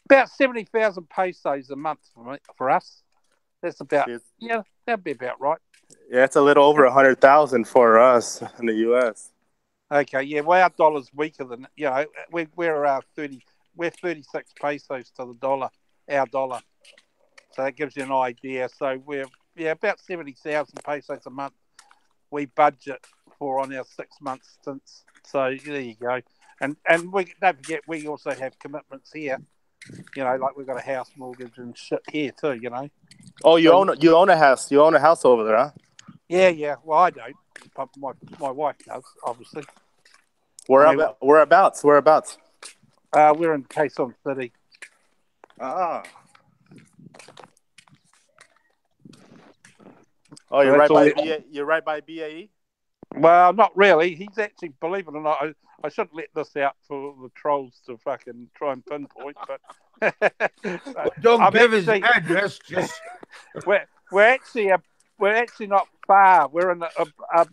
About 70,000 pesos a month for us. That's about that'd be about right. Yeah, it's a little over 100,000 for us in the U.S. Okay, yeah. Well, our dollar's weaker than we're 30. We're 36 pesos to the dollar. Our dollar. So that gives you an idea. So we're about 70,000 pesos a month. We budget for on our 6 month stints. So there you go. And we don't forget we also have commitments here. Like we've got a house mortgage and shit here too. Oh, you own a house. You own a house over there, huh? Yeah. Well, I don't. But my wife does, obviously. Whereabouts? We're in Quezon City. Ah. Oh, So you're right by BAE? Well, not really. He's actually, believe it or not, I shouldn't let this out for the trolls to fucking try and pinpoint, but Don't give his address. Just we're actually not far. We're in a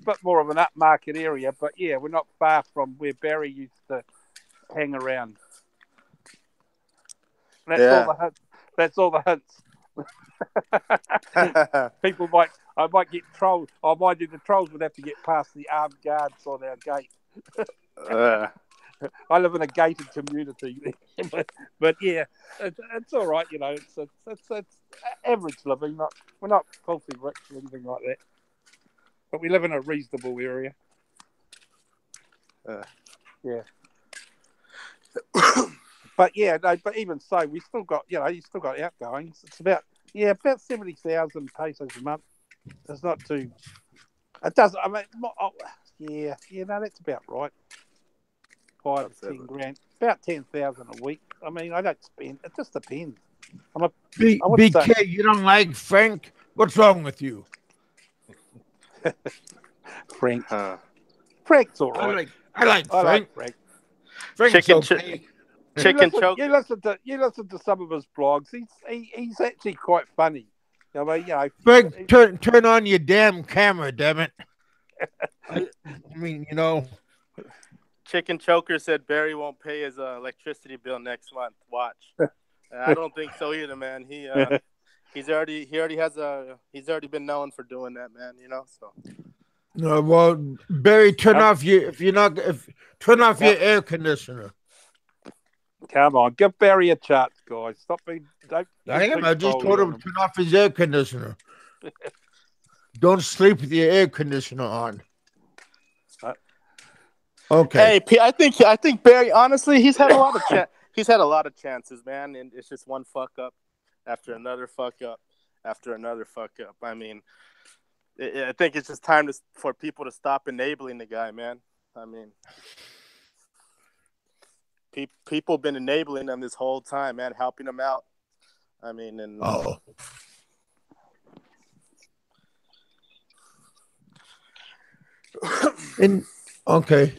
bit more of an upmarket area, but yeah, we're not far from where Barry used to hang around. That's all the hints. People I might get trolls. I might do the trolls would have to get past the armed guards on our gate. I live in a gated community, but yeah, it's all right. It's average living. We're not filthy rich or anything like that, but we live in a reasonable area. Yeah. But but even so, we still got you still got outgoings. It's about 70,000 pesos a month. It's not too. It does. I mean, that's about right. 5 to 10 grand, about 10,000 a week. I mean, I don't spend. It just depends. BK, you don't like Frank? What's wrong with you? Frank. Frank's all right. I like Frank. Like Frank. Frank's okay. Chicken choke. You listen to some of his blogs. He's actually quite funny. I mean, Frank, turn on your damn camera, damn it. I mean, Chicken Choker said Barry won't pay his electricity bill next month. Watch. I don't think so either, man. He's already been known for doing that, man. So. No, well, Barry, turn off your your air conditioner. Come on, give Barry a chance, guys. Stop being. I just told him to turn off his air conditioner. Don't sleep with your air conditioner on. Okay. Hey, I think Barry. Honestly, he's had a lot of chances, man, and it's just one fuck up after another fuck up after another fuck up. I mean, I think it's just time for people to stop enabling the guy, man. I mean, people been enabling him this whole time, man, helping him out. I mean, and okay.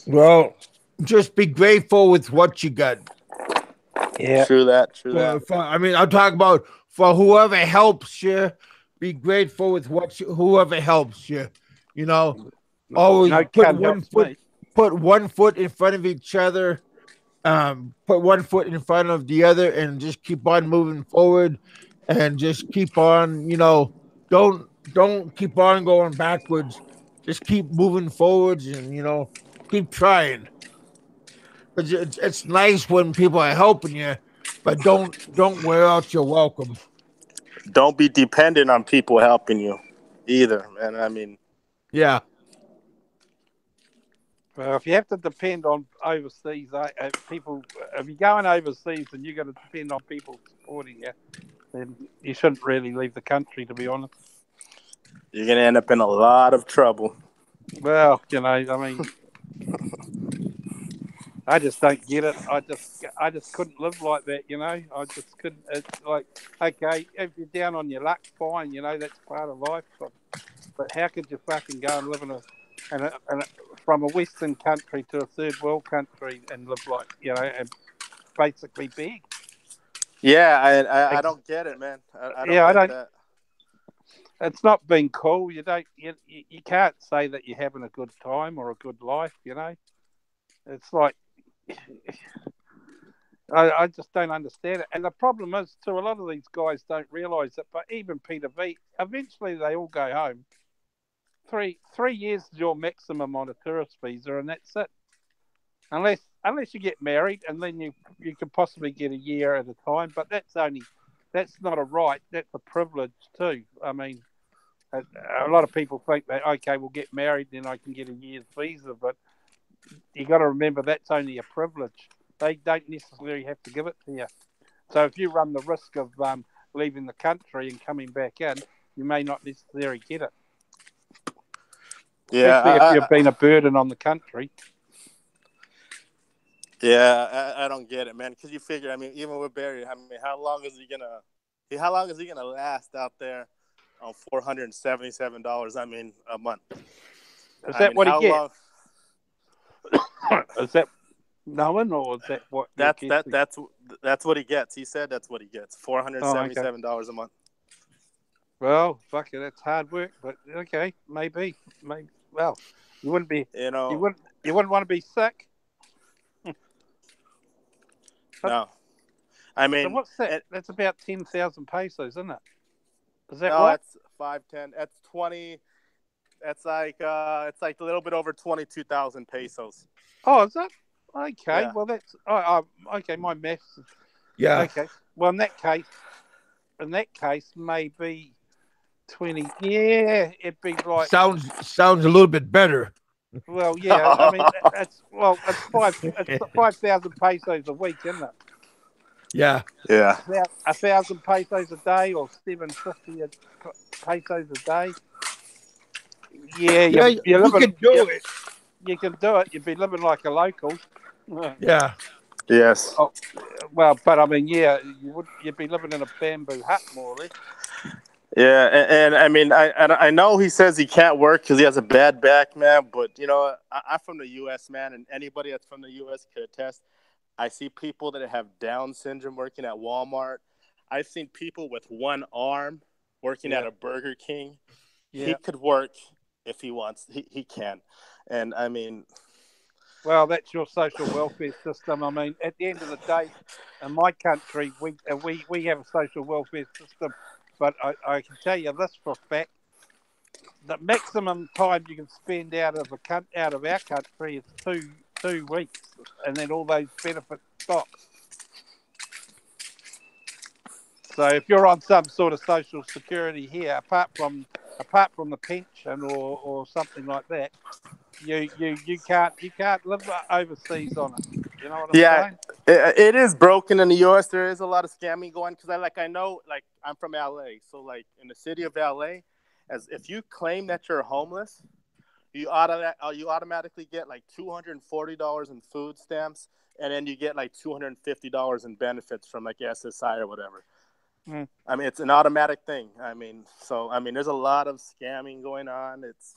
Well, just be grateful with what you got. Yeah. True that. True that. I mean, I'm talking about for whoever helps you. Be grateful with whoever helps you. You know, always No cunt helps me. put one foot in front of each other. Put one foot in front of the other, and just keep on moving forward, and just keep on. Don't keep on going backwards. Just keep moving forwards, and keep trying. Because it's nice when people are helping you, but don't wear out your welcome. Don't be dependent on people helping you either, man. I mean, Yeah, Well, if you have to depend on overseas people, if you're going overseas and you're going to depend on people supporting you, then you shouldn't really leave the country, to be honest. you're gonna end up in a lot of trouble. Well, I mean, I just don't get it. I just couldn't live like that. I just couldn't. It's like, okay, if you're down on your luck, fine. That's part of life. But how could you fucking go and live from a Western country to a third world country and live like and basically beg? Yeah, I don't get it, man. I don't Yeah, I get don't. that. It's not being cool. You don't. You can't say that you're having a good time or a good life. It's like I just don't understand it. And the problem is, too, a lot of these guys don't realise it. But even Peter V, eventually they all go home. 3 years is your maximum on a tourist visa, and that's it. Unless you get married, and then you could possibly get a year at a time. But that's not a right. That's a privilege too. I mean, a lot of people think that, okay, we'll get married, then I can get a year's visa. But you got to remember that's only a privilege. They don't necessarily have to give it to you. So if you run the risk of leaving the country and coming back in, you may not necessarily get it. Yeah, Especially if you've been a burden on the country. yeah, I don't get it, man. Because you figure, I mean, even with Barry, I mean, how long is he gonna last out there on $477? I mean, a month. Is I that mean, what he how gets? long? Is that knowing, or is that what you're guessing? That's what he gets. He said that's what he gets. $477 a month. Well, fuck it, that's hard work, but okay, maybe. Well, you wouldn't be, You know, you wouldn't want to be sick. But, no. I so mean, what's that? That's about 10,000 pesos, isn't it? Is that no, right? that's 510. That's 20. That's it's like a little bit over 22,000 pesos. Oh, is it? Okay, Yeah. well that's okay. My maths. yeah. Okay, well in that case, maybe 20. Yeah, it'd be like. Sounds a little bit better. Well, yeah. I mean, it's 5,000 pesos a week, isn't it? Yeah. Yeah. About 1,000 pesos a day, or 750 pesos a day. Yeah, Yeah, you're you living. can do it. You can do it. You'd be living like a local. Yeah. Yes. Oh, well, but I mean, yeah, you'd be living in a bamboo hut, more or less. Yeah, and I mean, I know he says he can't work because he has a bad back, man. But I'm from the U.S., man, and anybody that's from the U.S. could attest. I see people that have Down syndrome working at Walmart. I've seen people with one arm working at a Burger King. He Yeah. could work if he wants. He can, and I mean, Well, that's your social welfare system. I mean, at the end of the day, in my country, we have a social welfare system, but I can tell you this for a fact: the maximum time you can spend out of our country is 2 weeks, and then all those benefits stop. So if you're on some sort of social security here, apart from the pension or something like that, you can't live overseas on it. You know what I'm yeah, saying? it is broken in the U.S. There is a lot of scamming going because I know I'm from L.A. So in the city of L.A., as if you claim that you're homeless, you automatically get like $240 in food stamps, and then you get like $250 in benefits from like SSI or whatever. Mm. I mean, it's an automatic thing. There's a lot of scamming going on. It's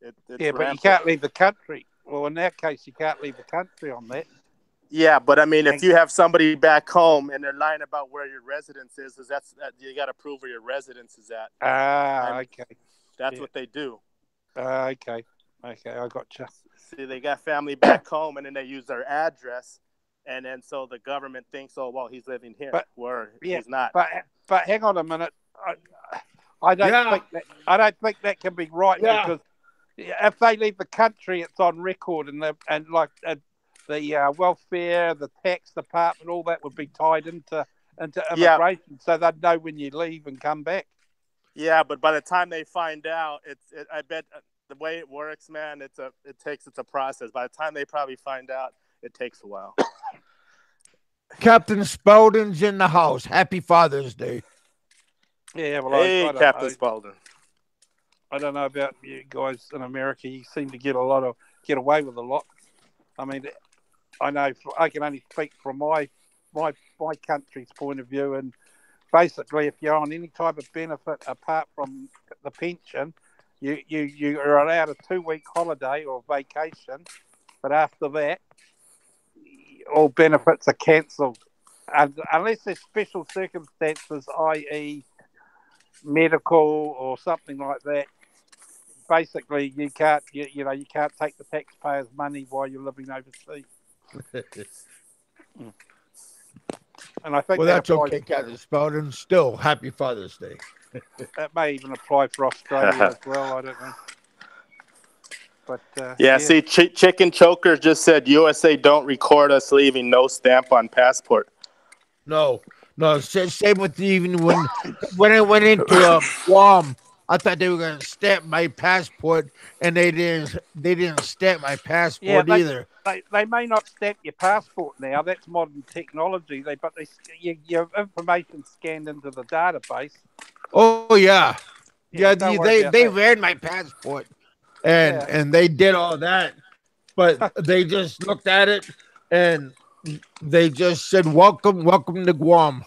Yeah, but you rampant. can't leave the country. Well, in that case, you can't leave the country on that. Yeah, but I mean, if you have somebody back home and they're lying about where your residence is you got to prove where your residence is at. Okay. That's what they do. Okay, I got you. See, they got family back home, and then they use their address, and then so the government thinks, oh, well, he's living here, where he's not. But hang on a minute. I don't think that can be right because if they leave the country, it's on record, and the welfare, the tax department, all that would be tied into immigration, so they'd know when you leave and come back. Yeah, but by the time they find out, I bet the way it works, man, it's a process. By the time they probably find out, it takes a while. Captain Spaulding's in the house. Happy Father's Day. Yeah, well, hey, Captain Spaulding. I don't know about you guys in America. You seem to get away with a lot. I mean, I know I can only speak from my country's point of view, and basically, if you're on any type of benefit apart from the pension, you are allowed a 2-week holiday or vacation, but after that, all benefits are cancelled, unless there's special circumstances, i.e., medical or something like that. Basically, you can't take the taxpayers' money while you're living overseas. And I think that's okay, Captain Spaulding. Still, Happy Father's Day. That may even apply for Australia as well. I don't know. But see, Chicken Choker just said USA don't record us leaving. No stamp on passport. No. Same with even when I went into Guam. I thought they were going to stamp my passport, and they didn't stamp my passport either. They may not stamp your passport now. That's modern technology. But your information scanned into the database. Oh yeah. They ran my passport, and they did all that, but they just looked at it and they just said, "Welcome to Guam."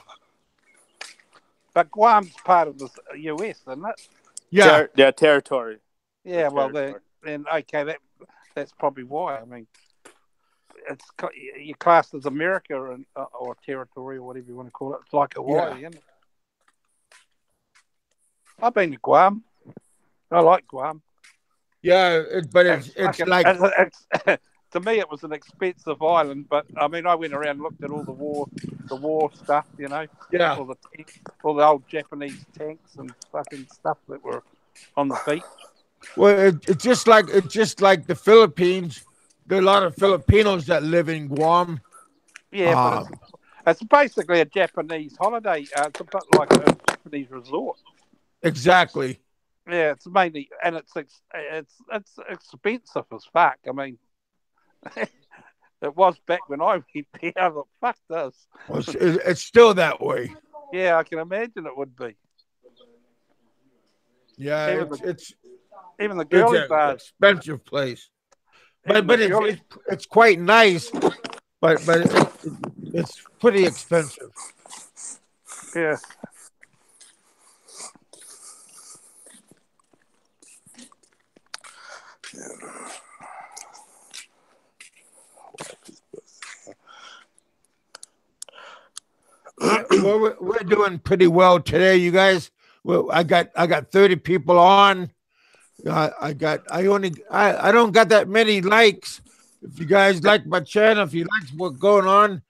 But Guam's part of the U.S., isn't it? Yeah, territory. Yeah, well, then okay, that's probably why. I mean, you're classed as America or territory or whatever you want to call it. It's like Hawaii, isn't it? I've been to Guam. I like Guam. Yeah, but it's to me, it was an expensive island. But I mean, I went around and looked at all the war stuff, Yeah, all the old Japanese tanks and fucking stuff that were on the beach. Well, it's just like the Philippines. There are a lot of Filipinos that live in Guam. Yeah, but it's basically a Japanese holiday. It's a bit like a Japanese resort. Exactly. Yeah, it's mainly, and it's expensive as fuck. I mean, it was back when I went there. I thought, fuck this. Well, it's still that way. Yeah, I can imagine it would be. Yeah, even the girly bars. Expensive place, but it's quite nice, but it's pretty expensive. Yeah. Well, we're doing pretty well today, you guys. Well, I got 30 people on. I don't got that many likes. If you guys like my channel, if you like what's going on,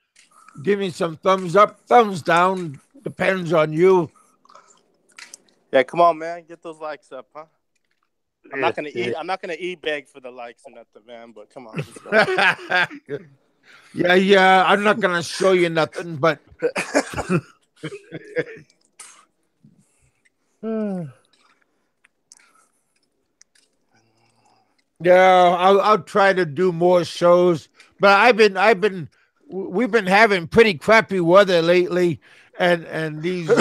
give me some thumbs up, thumbs down. Depends on you. Yeah, come on, man, get those likes up, huh? I'm not gonna e-beg for the likes or nothing, man. But come on. Yeah. I'm not gonna show you nothing, but yeah, I'll try to do more shows. But we've been having pretty crappy weather lately, and these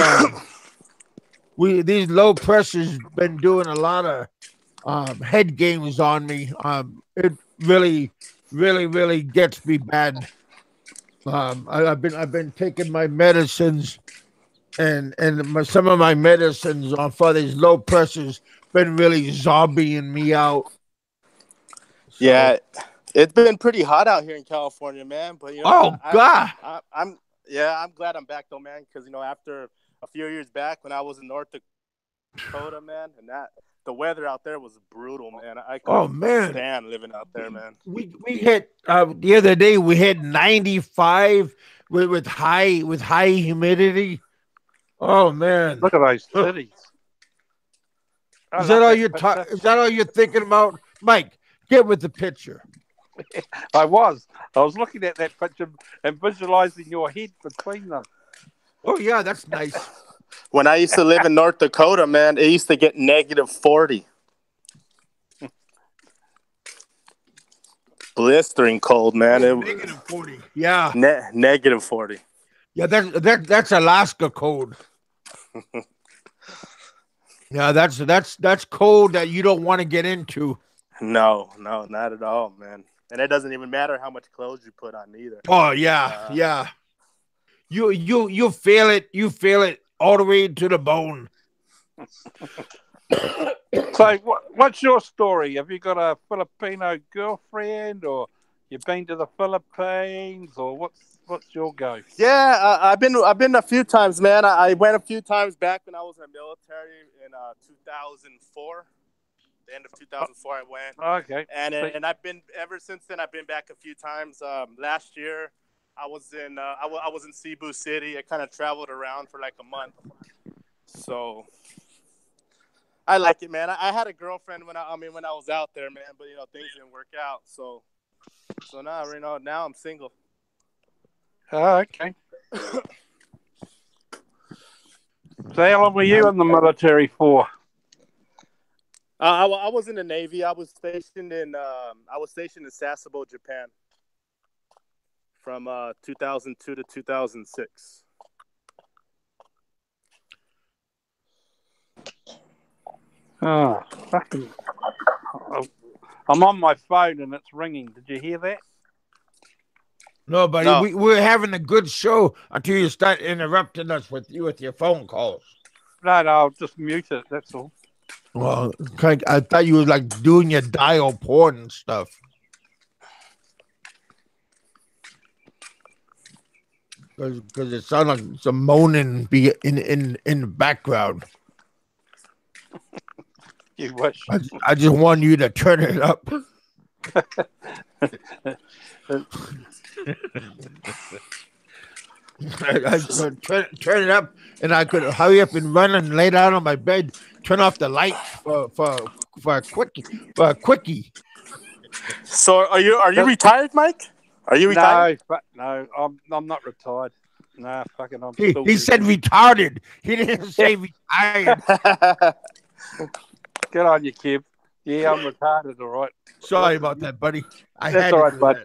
these low pressures been doing a lot of head games on me. It really gets me bad. I've been taking my medicines, and some of my medicines for these low pressures been really zombieing me out. So, yeah, It's been pretty hot out here in California, man. But Oh God. I'm yeah, I'm glad I'm back though, man. Because after a few years back when I was in North Dakota, man, and the weather out there was brutal, man. I Oh couldn't man. stand living out there, man. We hit the other day. We hit 95 with high humidity. Oh man. Look at those titties. I Is that love all that you're picture. is that all you're thinking about, Mike? Get with the picture. I was looking at that picture and visualizing your head between them. Oh yeah, that's nice. When I used to live in North Dakota, man, it used to get -40. Blistering cold, man. Oh, It was -40. Yeah. -40. Yeah, that's Alaska cold. Yeah, that's cold that you don't want to get into. No, not at all, man. And it doesn't even matter how much clothes you put on either. Oh yeah, yeah. You feel it. You feel it all the way to the bone. So, what's your story? Have you got a Filipino girlfriend, or you've been to the Philippines, or what's your go? Yeah, I've been a few times, man. I went a few times back when I was in the military in 2004. The end of 2004, I went. Okay. And I've been ever since then. I've been back a few times. Last year, I was in I was in Cebu City. I kind of traveled around for like a month. So I like it, man. I had a girlfriend when I was out there, man. But things didn't work out. So now now I'm single. Oh, okay. So how long were you in the military for? I was in the Navy. I was stationed in Sasebo, Japan, from 2002 to 2006. Oh, fucking! I'm on my phone and it's ringing. Did you hear that? No, buddy, No. we're having a good show until you start interrupting us with your phone calls. No, I'll just mute it. That's all. Well, I thought you were like doing your dial porn and stuff. Because it sounded like some moaning be in the background. You wish. I just want you to turn it up. I turn it up, and I could hurry up and run and lay down on my bed. Turn off the lights for a quickie. So are you retired, Mike? Are you retired? No, I'm not retired. Nah, fucking, I'm He still. said retarded. He didn't say retired. Get on you, kid. Yeah, I'm retarded, all right. Sorry about that, buddy. That's all right, bud.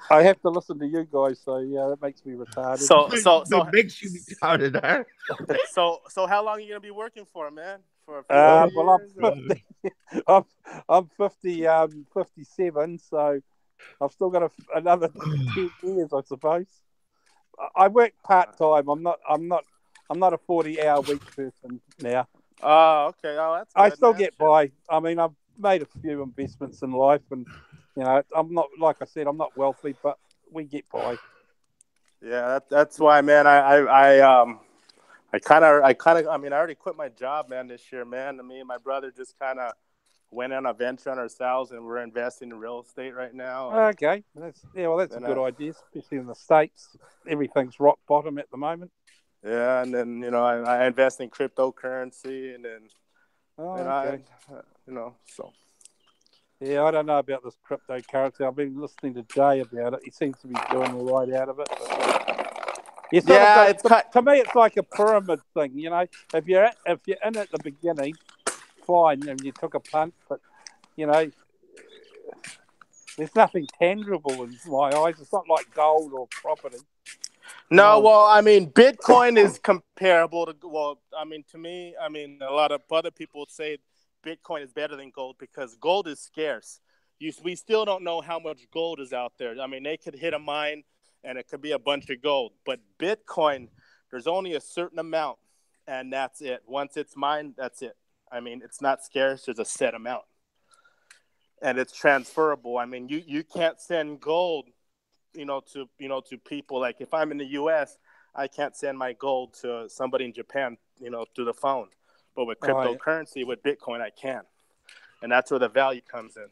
I have to listen to you guys, so yeah, that makes me retarded. So it makes you retarded, huh? So how long are you gonna be working for, man? For a few well, years? I'm 50. I'm 57, so I've still got another 10 years, I suppose. I work part time. I'm not a 40-hour week person now. Oh, okay. Oh, that's good, I still man. get by. I mean, I've made a few investments in life, and I'm not, like I said, I'm not wealthy, but we get by. Yeah, that's why, man. I already quit my job, man, this year, man. Me and my brother just kind of went on a venture on ourselves, and we're investing in real estate right now. Okay, that's a good idea, especially in the States. Everything's rock bottom at the moment. Yeah, and then I invest in cryptocurrency, and then so. Yeah, I don't know about this cryptocurrency. I've been listening to Jay about it. He seems to be doing all right out of it. But, to me, it's like a pyramid thing. If you're in at the beginning, fine, and you took a punt, but there's nothing tangible in my eyes. It's not like gold or property. No, well, I mean, Bitcoin is comparable to, to me, a lot of other people would say Bitcoin is better than gold because gold is scarce. We still don't know how much gold is out there. I mean, they could hit a mine and it could be a bunch of gold. But Bitcoin, there's only a certain amount, and that's it. Once it's mined, that's it. I mean, it's not scarce. There's a set amount. and it's transferable. I mean, you can't send gold, to people. Like if I'm in the U.S., I can't send my gold to somebody in Japan, through the phone. But with cryptocurrency, with Bitcoin, I can, and that's where the value comes in.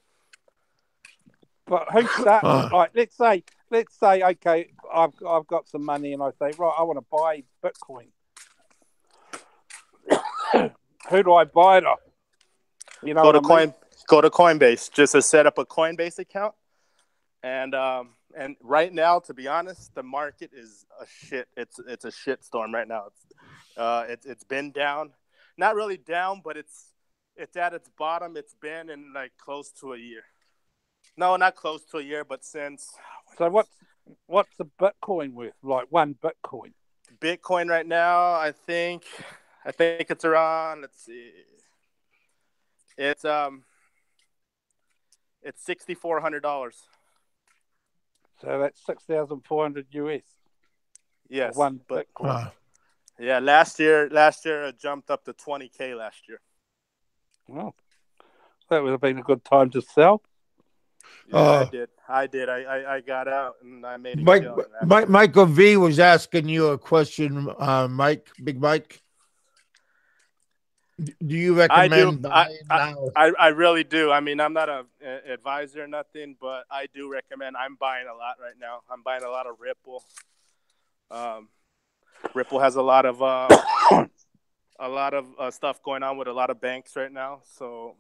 But who starts? Like, let's say, okay, I've got some money, and I say, right, I want to buy Bitcoin. Who do I buy it off? You know, go to Coinbase. Just to set up a Coinbase account, and right now, to be honest, the market is a shit. It's a shit storm right now. It's been down, not really down, but it's at its bottom. It's been in like close to a year. No, not close to a year, but since. So what's the Bitcoin worth? Like one Bitcoin? Bitcoin right now, I think it's around. Let's see. It's $6,400. So that's $6,400 US. Yes, one Bitcoin. Yeah, last year it jumped up to $20,000 last year. Oh, that would have been a good time to sell. Yeah, I did. I got out and I made a Michael V was asking you a question, Big Mike. Do you recommend buying now? I really do. I mean, I'm not an advisor or nothing, but I do recommend. I'm buying a lot right now. I'm buying a lot of Ripple. Ripple has a lot of stuff going on with a lot of banks right now. So,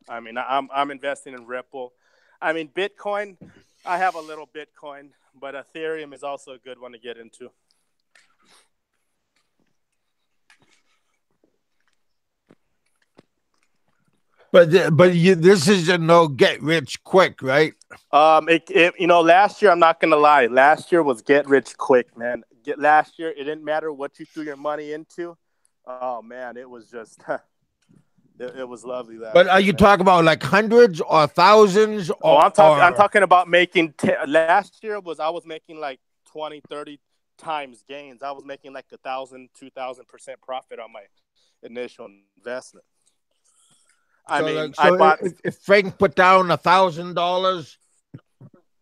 I mean, I'm investing in Ripple. I mean, Bitcoin. I have a little Bitcoin, but Ethereum is also a good one to get into. But this is a no get rich quick, right? Last year, I'm not gonna lie. Last year was get rich quick, man. Last year, it didn't matter what you threw your money into. Oh man, it was just, it was lovely. But are you talking about like hundreds or thousands? I'm talking about making. Last year I was making like 20, 30 times gains. I was making like 1,000, 2,000% profit on my initial investment. If Frank put down $1,000,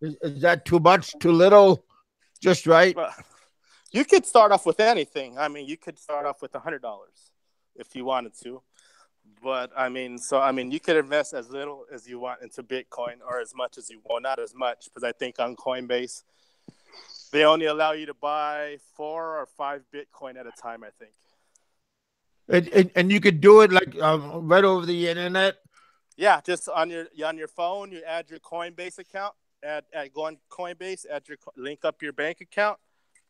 is that too much, too little, just right? You could start off with anything. I mean, you could start off with $100 if you wanted to, but you could invest as little as you want into Bitcoin or as much as you want. Not as much, because I think on Coinbase they only allow you to buy 4 or 5 Bitcoin at a time, I think. And you could do it like right over the internet. Yeah, just on your phone, you add your Coinbase account. Go on Coinbase, link up your bank account,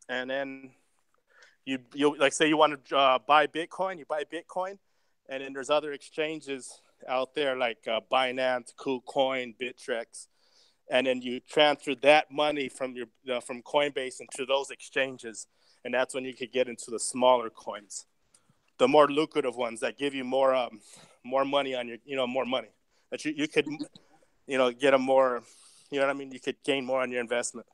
and then you like say you want to buy Bitcoin, you buy Bitcoin, and then there's other exchanges out there like Binance, KuCoin, Bittrex, and then you transfer that money from Coinbase into those exchanges, and that's when you could get into the smaller coins. The more lucrative ones that give you more money on your, more money that you could, get a more, you know what I mean? You could gain more on your investment.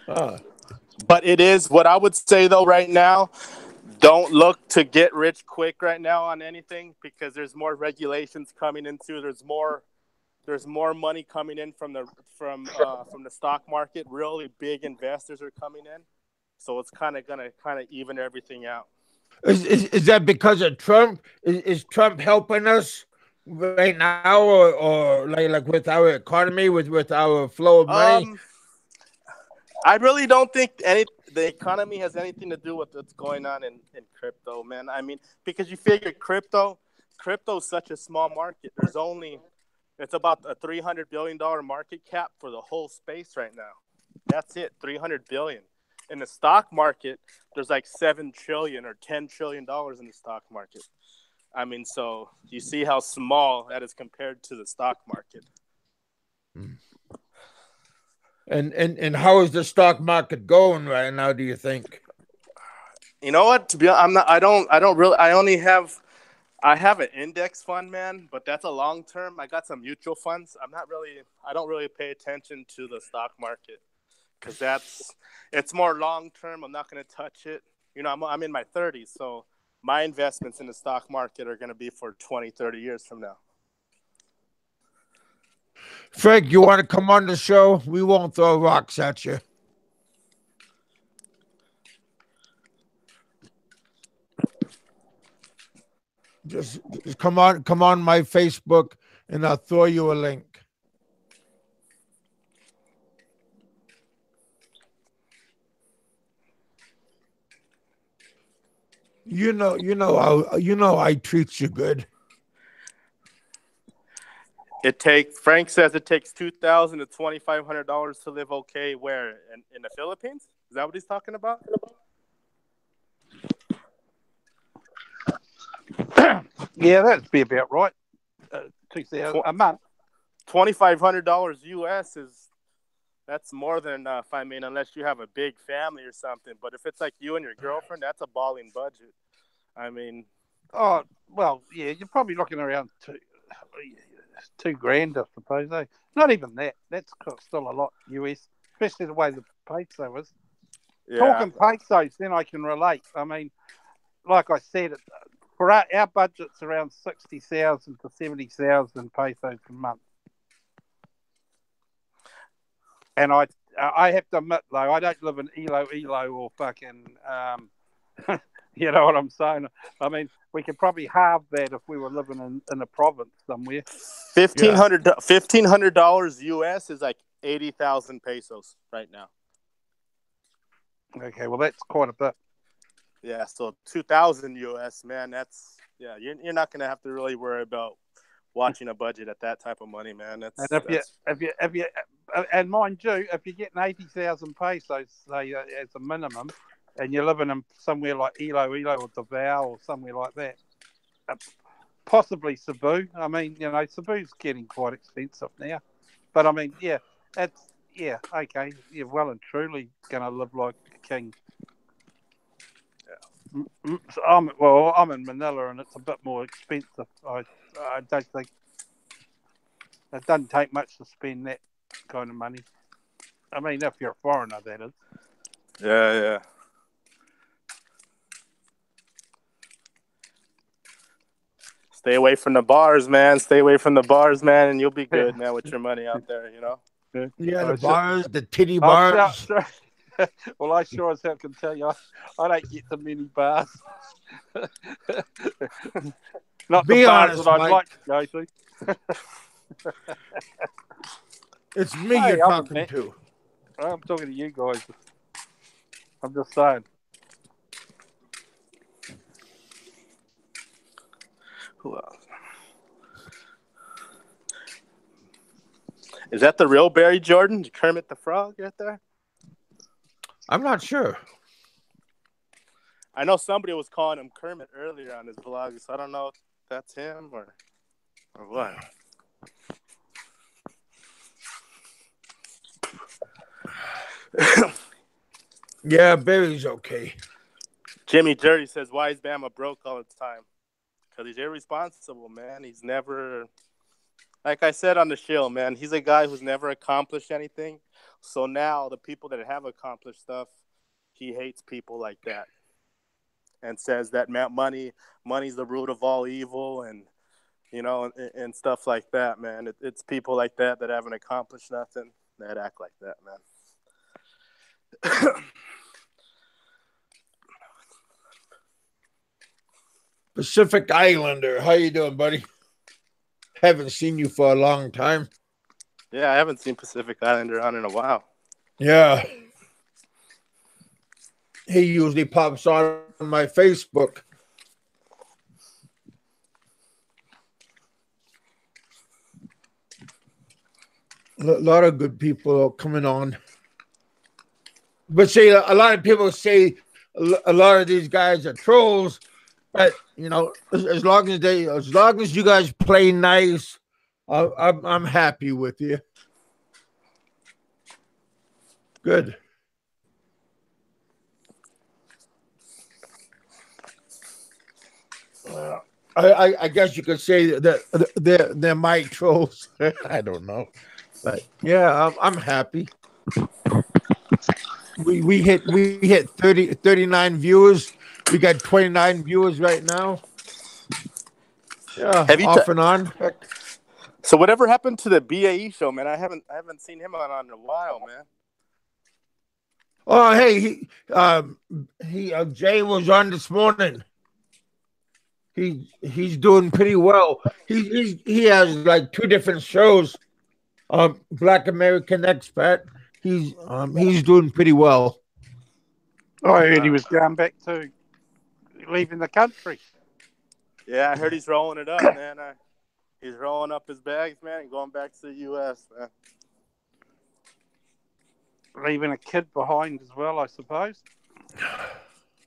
But it is what I would say though right now. Don't look to get rich quick right now on anything, because there's more regulations coming into. There's more money coming in from the stock market. Really big investors are coming in, so it's gonna even everything out. Is that because of Trump? Is Trump helping us right now, or like with our economy, with our flow of money? I really don't think the economy has anything to do with what's going on in crypto, man. I mean, because you figure crypto is such a small market. It's about a $300 billion market cap for the whole space right now. That's it, $300 billion. In the stock market, there's like $7 trillion or $10 trillion in the stock market. I mean, so you see how small that is compared to the stock market. And how is the stock market going right now, do you think? You know what? To be honest, I only have I have an index fund, man, but that's a long term. I got some mutual funds. I don't really pay attention to the stock market because it's more long term. I'm not going to touch it. You know, I'm in my 30s, so my investments in the stock market are going to be for 20, 30 years from now. Frank, you want to come on the show? We won't throw rocks at you. Just come on my Facebook, and I'll throw you a link. You know I treat you good. Frank says it takes $2,000 to $2,500 to live okay. Where in the Philippines? Is that what he's talking about? Yeah, that'd be about right. 2,000 a month. $2,500 US that's more than enough. I mean, unless you have a big family or something. But if it's like you and your girlfriend, that's a balling budget. I mean, oh well, yeah, you're probably looking around $2,000, I suppose. Eh? Not even that. That's still a lot US, especially the way the peso is. yeah. Talking pesos, then I can relate. I mean, like I said, for our budget's around 60,000 to 70,000 pesos a month. And I have to admit, though, I don't live in Ilo or fucking, you know what I'm saying? I mean, we could probably halve that if we were living in a province somewhere. $1,500 US is like 80,000 pesos right now. Okay, well, that's quite a bit. Yeah, so 2,000 US, man. You're not gonna have to really worry about watching a budget at that type of money, man. And mind you, if you're getting 80,000 pesos, say as a minimum, and you're living in somewhere like Ilo or Davao or somewhere like that, possibly Cebu. I mean, you know, Cebu's getting quite expensive now, but I mean, yeah, okay, you're well and truly gonna live like a king. So I'm in Manila, and it's a bit more expensive. I don't think it doesn't take much to spend that kind of money. I mean, if you're a foreigner, that is. Yeah. Stay away from the bars, man. Stay away from the bars, man, and you'll be good, man, with your money out there, you know? Yeah, the bars, the titty bars. Well, I sure as hell can tell you, I don't get to many bars. Not Be the bars honest, that I'd Mike. like to go to. It's me you're talking to. I'm talking to you guys. I'm just saying. Who else? Is that the real Barry Jordan? Kermit the Frog right there? I'm not sure. I know somebody was calling him Kermit earlier on his vlog, so I don't know if that's him or what. Yeah, Barry's okay. Jimmy Dirty says, why is Bama broke all the time? Because he's irresponsible, man. He's never, like I said on the show, man, he's a guy who's never accomplished anything. So now the people that have accomplished stuff, he hates people like that and says that money's the root of all evil and, you know, and stuff like that, man. It's people like that haven't accomplished nothing that act like that, man. Pacific Islander, how you doing, buddy? Haven't seen you for a long time. Yeah, I haven't seen Pacific Islander on in a while. Yeah. He usually pops on my Facebook. A lot of good people are coming on. But see, a lot of people say a lot of these guys are trolls. But you know, as long as you guys play nice, I'm happy with you. Good. I guess you could say that they're my trolls. I don't know, but yeah, I'm happy. We hit 39 viewers. We got 29 viewers right now. Yeah, Have you? off and on. Heck. So whatever happened to the BAE show, man? I haven't seen him on in a while, man. Oh, hey, Jay was on this morning. He's doing pretty well. He has like two different shows. Black American Expat. He's doing pretty well. I heard he was going back to leaving the country. Yeah, I heard he's rolling it up, man. He's rolling up his bags, man, and going back to the U.S., man. Leaving a kid behind as well, I suppose.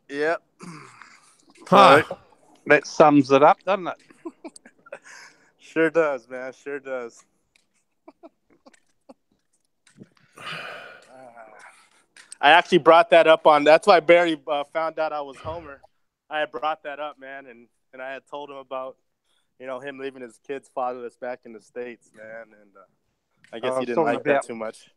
Yep. Huh. So that sums it up, doesn't it? Sure does, man. Sure does. I actually brought that up on. That's why Barry found out I was Homer. I had brought that up, man, and I had told him about, him leaving his kids fatherless back in the States, man. And I guess he didn't like that too much.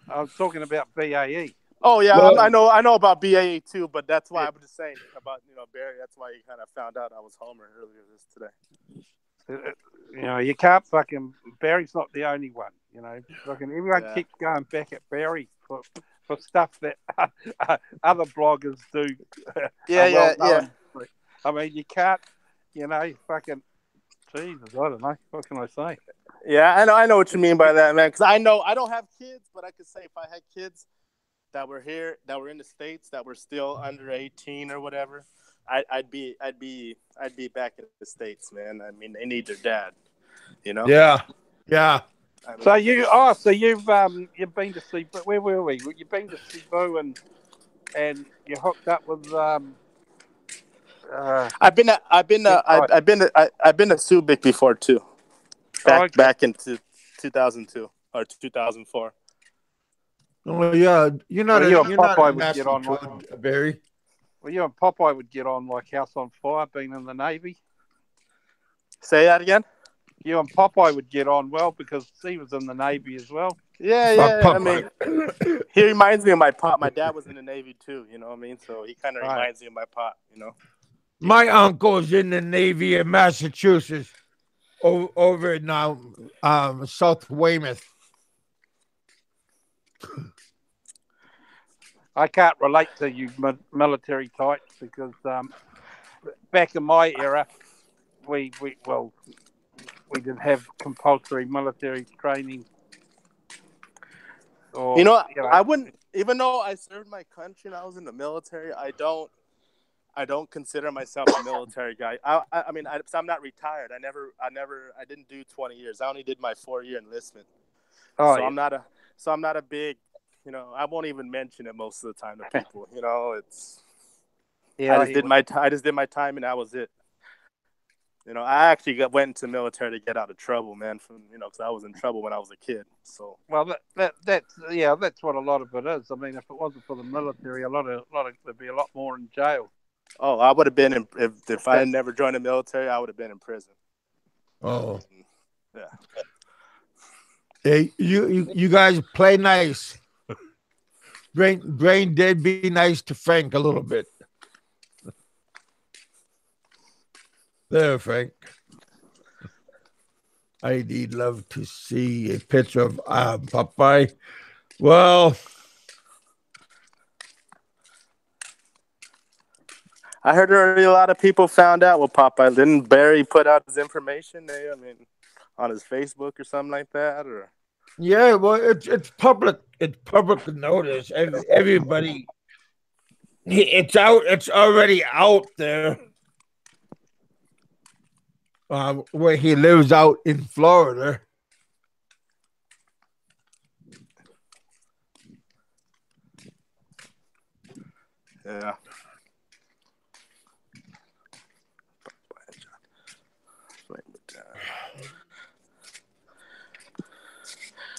I was talking about BAE. Oh yeah, Well, I know about BAE too, but that's why I'm just saying about Barry. That's why he kind of found out I was Homer earlier today. You can't fucking. Barry's not the only one. Fucking everyone keeps going back at Barry for stuff that other bloggers do. Yeah. I mean, you can't. Fucking. Jesus, I don't know. What can I say? Yeah, I know what you mean by that, man. Because I know I don't have kids, but I could say if I had kids that were here, that were in the States, that were still under 18 or whatever, I'd be back in the States, man. I mean, they need their dad, Yeah. I mean, so you've been to see, but where were we? You've been to Cebu and you hooked up with I've been to Subic before too. Back into 2002 or 2004. Oh yeah, you're not you and a Popeye would get nasty on toad, Barry. Well, you and Popeye would get on like House on Fire, being in the Navy. Say that again. You and Popeye would get on well because he was in the Navy as well. Yeah. I mean, he reminds me of my pop. My dad was in the Navy too. You know what I mean? So he kind of reminds me of my pop. My uncle's in the Navy in Massachusetts, over now, South Weymouth. I can't relate to you military types because back in my era, we didn't have compulsory military training. I wouldn't, even though I served my country and I was in the military, I don't consider myself a military guy. I mean, I'm not retired. I didn't do 20 years. I only did my 4-year enlistment. I'm not a big, I won't even mention it most of the time to people. I just did my time and that was it. I actually went into the military to get out of trouble, man. Because I was in trouble when I was a kid. So that's what a lot of it is. I mean, if it wasn't for the military, there'd be a lot more in jail. Oh, I would have been if I had never joined the military, I would have been in prison. Oh, yeah. Hey, you guys play nice. Brain did be nice to Frank a little bit. There, Frank. I'd love to see a picture of Popeye. Well, I heard already a lot of people found out what Popeye. Didn't Barry put out his information there? I mean, on his Facebook or something like that, or yeah. Well, it's public. It's public notice. Everybody, it's out. It's already out there. Where he lives out in Florida. Yeah.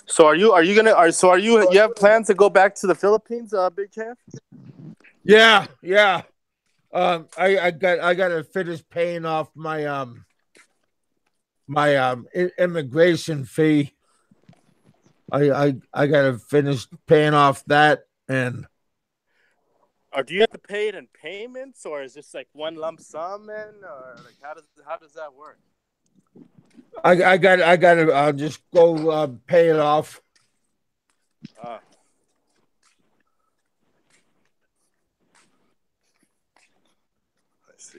So you have plans to go back to the Philippines, Big Cam? Yeah. I got to finish paying off my immigration fee. I got to finish paying off that, and Or do you have to pay it in payments, or is this like one lump sum, man? Or like how does that work? I got to just go pay it off. Uh, I see.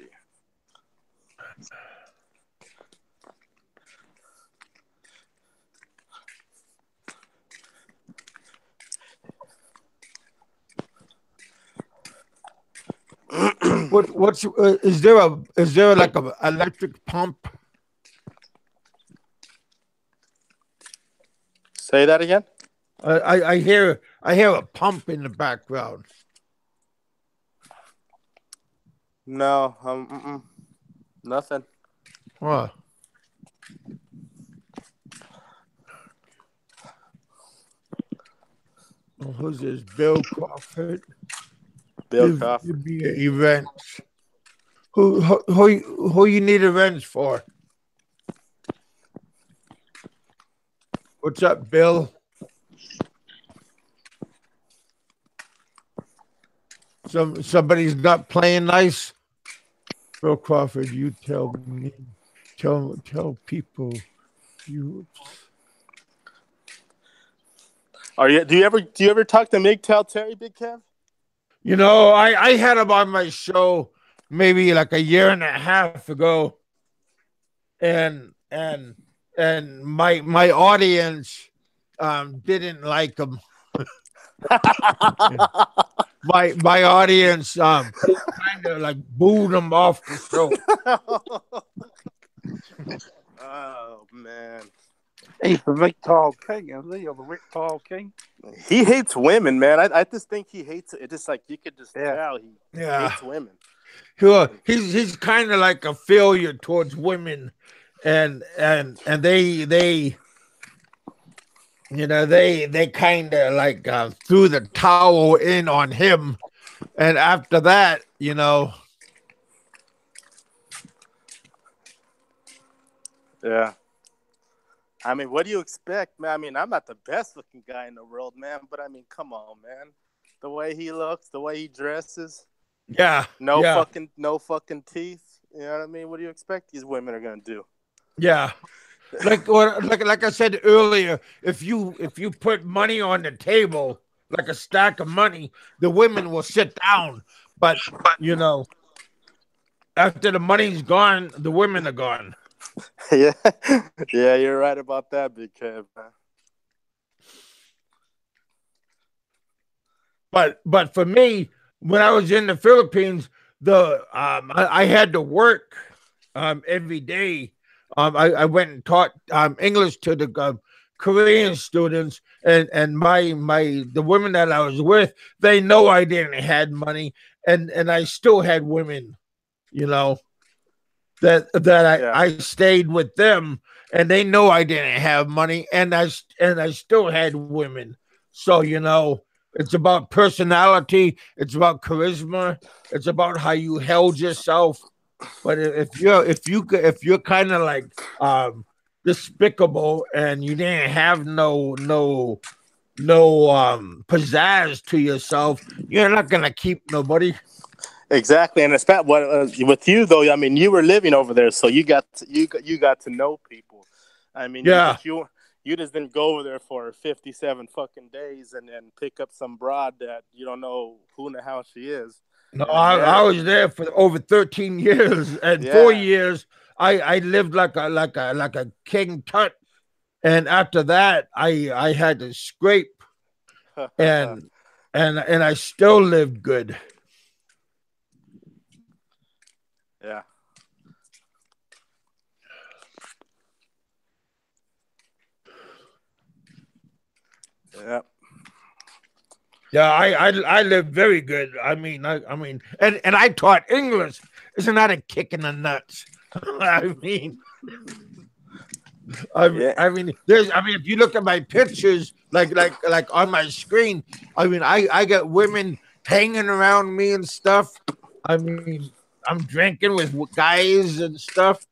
What's is there like a electric pump? Say that again. I hear a pump in the background. No, nothing. Huh. Oh, who's this? Bill Crawford. Bill Crawford. Give me events. Who you need events for? What's up, Bill? Somebody's not playing nice. Bill Crawford, you tell me, tell people you. Do you ever talk to MGTOW Terry, Big Kev? You know, I had him on my show maybe like a year and a half ago, and my audience didn't like him. My audience kind of like booed him off the show. Oh man, He's the reptile king, isn't he? Or the reptile king? he hates women, man. I just think he hates it. Just like you could just tell he Yeah. hates women. He's kind of like a failure towards women, and they they kind of like threw the towel in on him, and after that, Yeah. I mean, what do you expect, man? I mean, I'm not the best looking guy in the world, man, but I mean, come on, man. The way he looks, the way he dresses, no fucking teeth. You know what I mean? What do you expect these women are gonna do? Yeah. Like I said earlier, if you put money on the table, like a stack of money, the women will sit down. But after the money's gone, the women are gone. Yeah, yeah, you're right about that, Big Kev. But for me, when I was in the Philippines, I had to work every day. I went and taught English to the Korean students, and the women that I was with, they know I didn't had money, and I still had women, I stayed with them, and they know I didn't have money, and I still had women. So it's about personality, it's about charisma, it's about how you held yourself. But if you're kind of like despicable, and you didn't have no pizzazz to yourself, you're not gonna keep nobody. Exactly, and it's not with you though. I mean, you were living over there, so you got to know people. I mean, you just didn't go over there for 57 fucking days and pick up some broad that you don't know who in the hell she is. No, I was there for over 13 years, and 4 years I lived like a king tut, and after that I had to scrape, and I still lived good. Yeah. Yeah. Yeah, I live very good. I mean, and I taught English. Isn't that a kick in the nuts? I mean, if you look at my pictures, like on my screen, I mean, I got women hanging around me and stuff. I mean, I'm drinking with guys and stuff.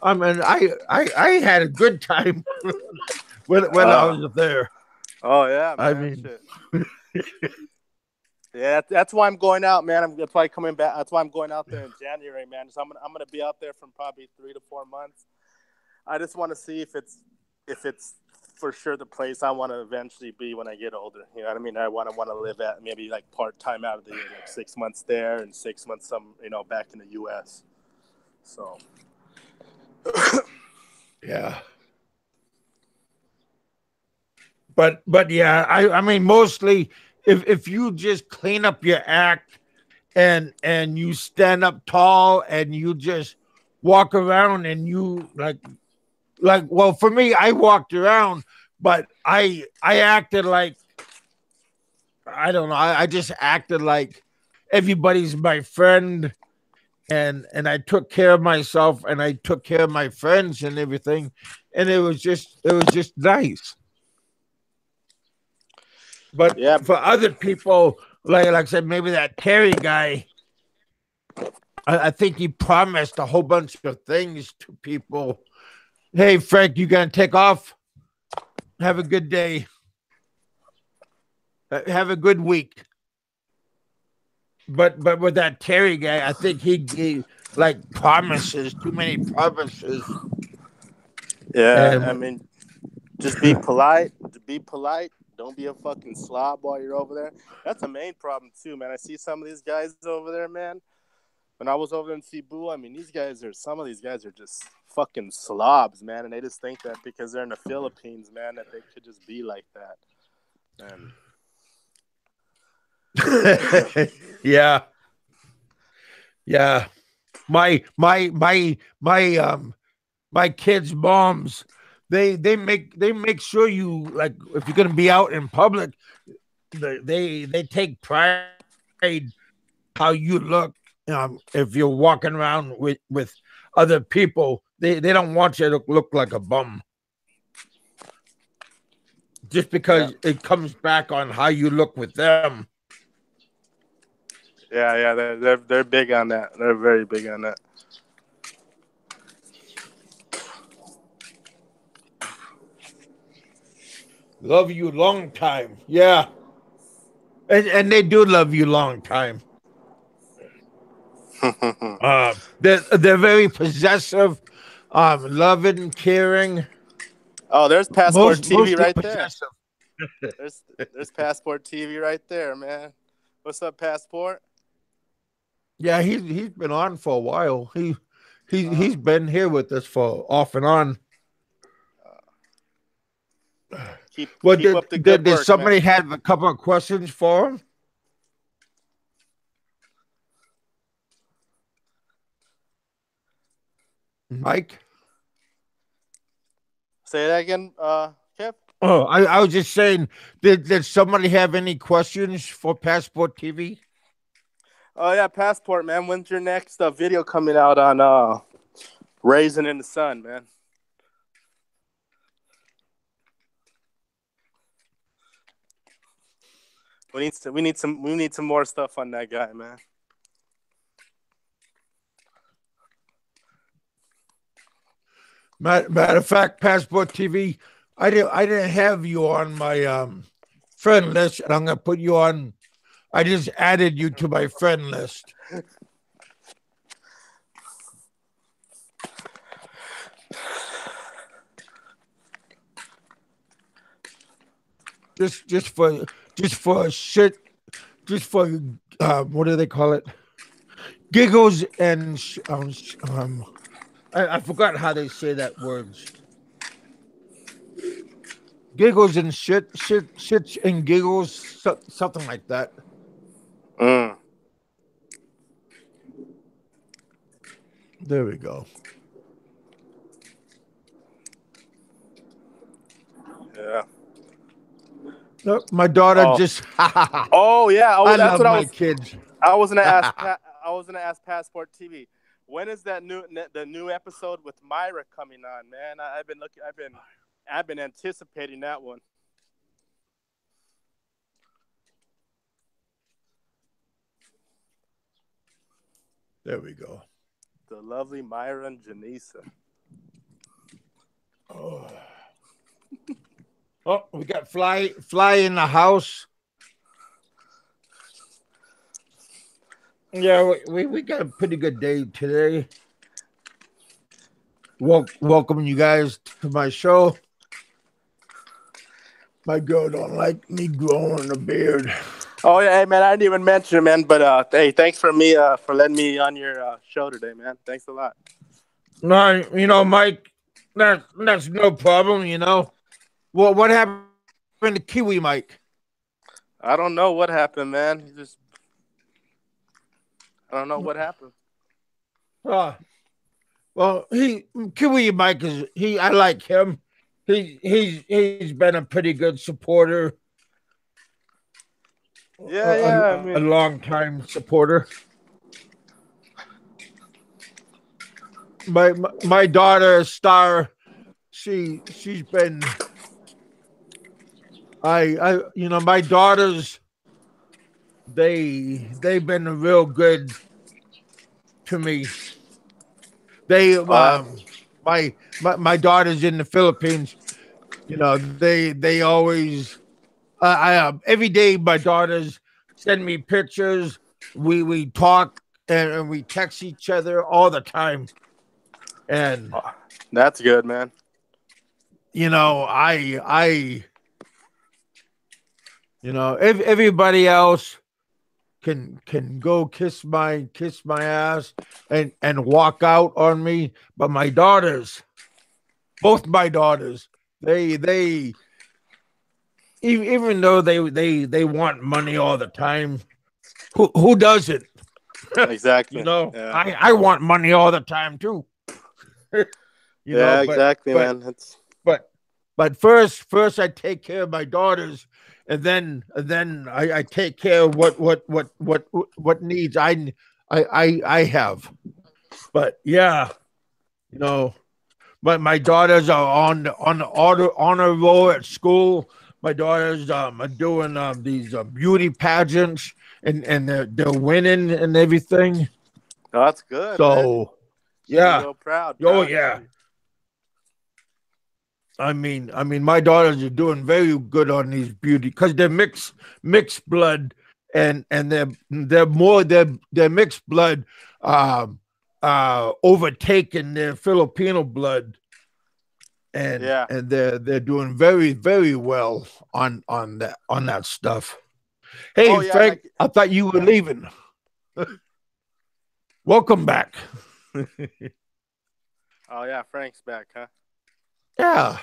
I mean, I had a good time when I Uh, was there. oh yeah, I man. mean, Shit. Yeah, that's why I'm going out, man. That's why coming back. That's why I'm going out there in January, man. So I'm gonna be out there from probably 3 to 4 months. I just want to see if it's for sure the place I want to eventually be when I get older. You know what I mean? I want to live at maybe like part time out of the year, like 6 months there and 6 months back in the U.S. So yeah. But yeah, I mean, mostly if you just clean up your act and you stand up tall and you just walk around and you like well, for me, I walked around, but I acted like, I don't know, I just acted like everybody's my friend, and I took care of myself and I took care of my friends and everything, and it was just nice. But yeah, for other people, like I said, maybe that Terry guy, I think he promised a whole bunch of things to people. Hey, Frank, you gonna take off? Have a good day. Have a good week. But with that Terry guy, I think he gave like promises, too many promises, yeah. I and mean, just be polite. Be polite. Don't be a fucking slob while you're over there. That's the main problem too, man. I see some of these guys over there, man. When I was over there in Cebu, I mean, some of these guys are just fucking slobs, man, and they just think that because they're in the Philippines, man, that they could just be like that. And yeah, yeah. My my kids' moms, they make sure you, like, if you're gonna be out in public, they take pride how you look. If you're walking around with other people, they don't want you to look like a bum, just yeah, because it comes back on how you look with them. yeah, they're big on that. They're very big on that. Love you long time, yeah, and they do love you long time. They're very possessive, loving, caring, Oh, there's Passport TV mostly right there. possessive. There's Passport TV right there, man. What's up, Passport? Yeah, he's been on for a while. Uh, He's been here with us for off and on. keep Well, keep up the good did work, man. somebody have a couple of questions for him, Mike? Say that again, Kev. Oh, I was just saying, did somebody have any questions for Passport TV? Oh yeah, Passport, man. When's your next video coming out on Raisin in the Sun, man? We need some more stuff on that guy, man. Matter of fact, Passport TV, I didn't have you on my friend list, and I'm gonna put you on. I just added you to my friend list. Just for shit, just for what do they call it? Giggles and I forgot how they say that words. Giggles and shits and giggles, something like that. Mm, There we go. yeah. Nope, my daughter Oh, just. oh yeah. I That's love what I my was. kids. I was gonna ask. I was gonna ask Passport TV. When is the new episode with Myra coming on, man? I've been looking. I've been anticipating that one. There we go. The lovely Myra and Janisa. Oh, oh, we got Fly in the house. Yeah, we got a pretty good day today. Welcome you guys to my show. My girl don't like me growing a beard. Oh yeah, hey man, I didn't even mention it, man. But hey, thanks for letting me on your show today, man. Thanks a lot. No, Mike, that's no problem. Well, what happened to Kiwi Mike? I don't know what happened, man. I don't know what happened. Well, Kiwi Mike I like him. He's been a pretty good supporter. Yeah. A long time supporter. My daughter Star, she's been my daughters they've been real good to me. They my daughters in the Philippines, they always I every day my daughters send me pictures. We talk and we text each other all the time. And that's good, man. If everybody else can go kiss my ass and walk out on me, but my daughters, both my daughters, they even though they want money all the time, who doesn't? Exactly. Yeah. I want money all the time too. Exactly, man. But first I take care of my daughters, and then I take care of what needs I have. But yeah, but my daughters are on the honor roll at school. My daughters are doing these beauty pageants, and they're winning and everything. Oh, that's good. So man. yeah, so proud. Oh yeah. I mean, my daughters are doing very good on these beauty because they're mixed blood, and they're mixed blood, overtaking their Filipino blood, and they're doing very, very well on that stuff. Hey, Frank, I thought you were leaving. Welcome back. Oh yeah, Frank's back, huh? Yeah.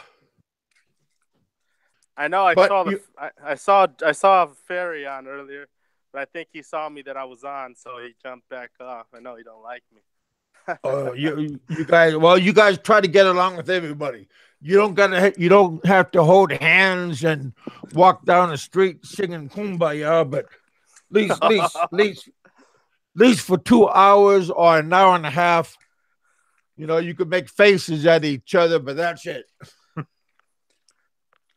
I know. I saw Ferry on earlier, but I think he saw me that I was on, so he jumped back off. I know he don't like me. You guys try to get along with everybody. You don't have to hold hands and walk down the street singing kumbaya, but at least for 2 hours or an hour and a half, you could make faces at each other, but that's it.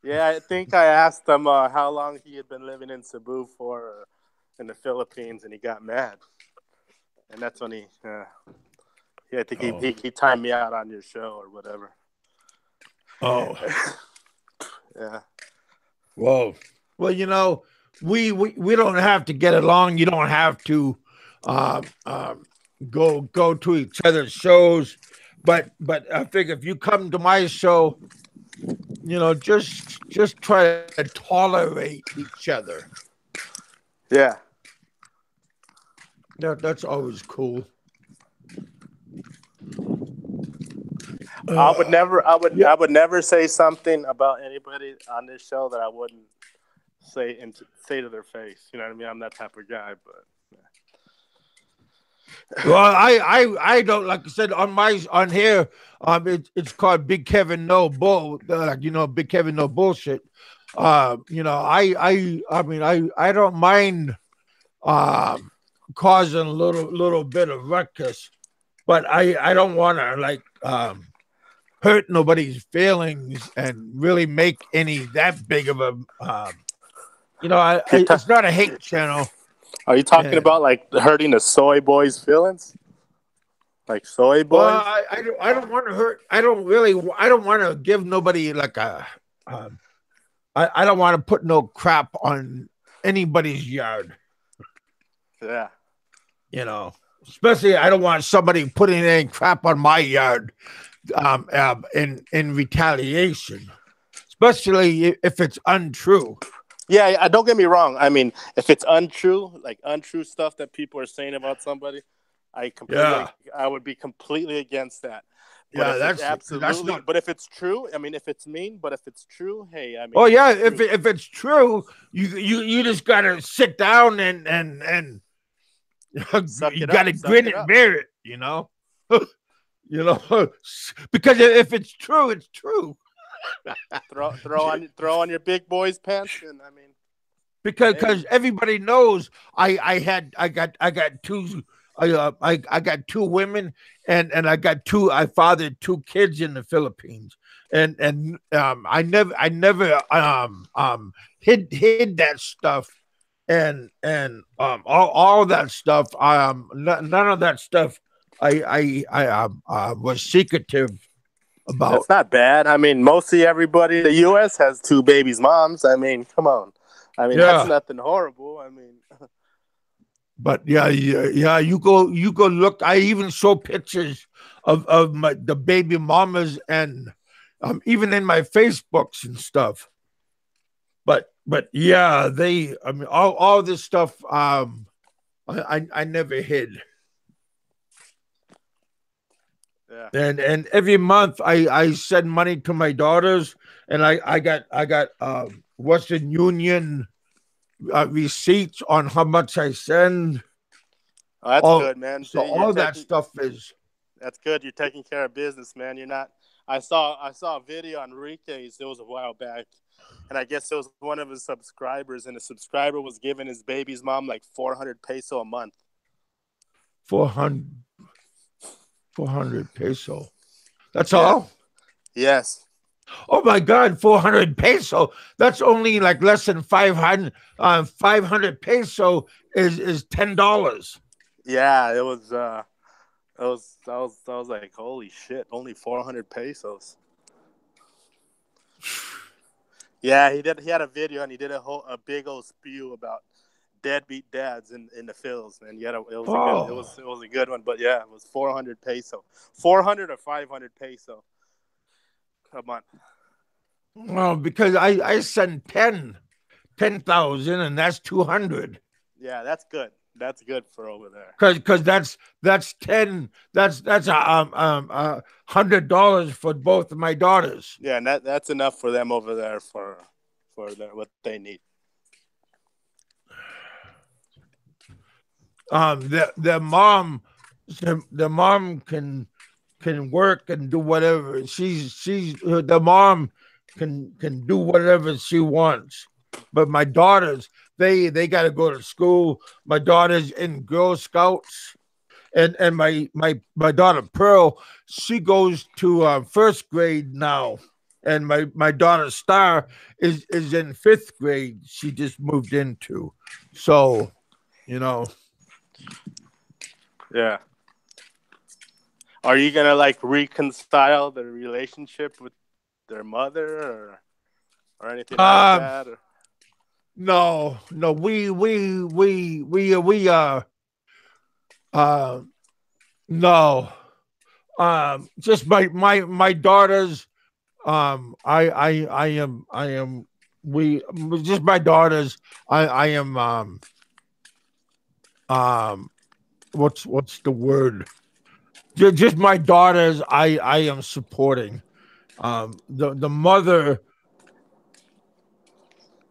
Yeah, I think I asked him how long he had been living in Cebu for in the Philippines, and he got mad. And that's when I think he timed me out on your show or whatever. Oh. Yeah. Well, we don't have to get along. You don't have to go to each other's shows, but I figure if you come to my show, just try to tolerate each other. Yeah. That's always cool. I would never say something about anybody on this show that I wouldn't say to their face. You know what I mean? I'm that type of guy, but. Well, I don't, like I said on here. It's called Big Kevin No Bull. Big Kevin No Bullshit. I don't mind causing a little bit of ruckus, but I don't want to hurt nobody's feelings and really make any that big of a it's not a hate channel. Are you talking about hurting the soy boys' feelings? Like soy Well, boys? I don't want to hurt. I don't want to give nobody like a. I don't want to put no crap on anybody's yard. Yeah. You know, especially I don't want somebody putting any crap on my yard in retaliation, especially if it's untrue. Yeah, don't get me wrong. I mean, if it's untrue, like untrue stuff that people are saying about somebody, Yeah. I would be completely against that. But Yeah, if it's that's absolutely, not. but if it's true, I mean, if it's mean, but if it's true, hey, I Oh mean, yeah, it's true. if it's true, you just gotta sit down and Suck you it up, gotta suck grin it and up. bear it. You know, because if it's true, it's true. Throw on your big boys pants, and I mean, Because hey, everybody knows I got two I got two women and I fathered two kids in the Philippines and I never hid that stuff and all that stuff none of that stuff I was secretive about. that's not bad. I mean, mostly everybody in the U.S. has two babies' moms. I mean, come on. I mean, that's Yeah. nothing horrible. I mean, But yeah, you go look. I even saw pictures of the baby mamas and even in my Facebooks and stuff. But yeah, I mean all this stuff I never hid. yeah. And every month I send money to my daughters and I got Western Union receipts on how much I send. Oh, that's All good, man. so See, you're all that taking. stuff is That's good. You're taking care of business, man. You're not. I saw a video on Enrique's. It was a while back, and I guess it was one of his subscribers, and the subscriber was giving his baby's mom like 400 peso a month. 400, 400 peso. That's Yeah. all? Yes. Oh my God, 400 peso. That's only like less than 500. 500 peso is $10. Yeah. It was. I was like, holy shit! Only 400 pesos. Yeah, he did. He had a video and he did a big old spew about deadbeat dads in the Phils, and yet Oh, it was a good one. But yeah, it was 400 peso, 400 or 500 peso a month. well, because I send 10,000 and that's 200. Yeah, that's good. That's good for over there. Because that's 10 that's $100 for both of my daughters. Yeah, and that's enough for them over there for what they need. The mom the mom can work and do whatever she's the mom can do whatever she wants, but my daughters they got to go to school. My daughter's in Girl Scouts and my daughter Pearl, she goes to first grade now, and my daughter Star is in fifth grade. She just moved into, so you know. Yeah. Are you gonna like reconcile the relationship with their mother or anything like that? Or? No, uh no. Just my daughters. I am we just my daughters. I am um what's the word? Just my daughters. I am supporting. The mother.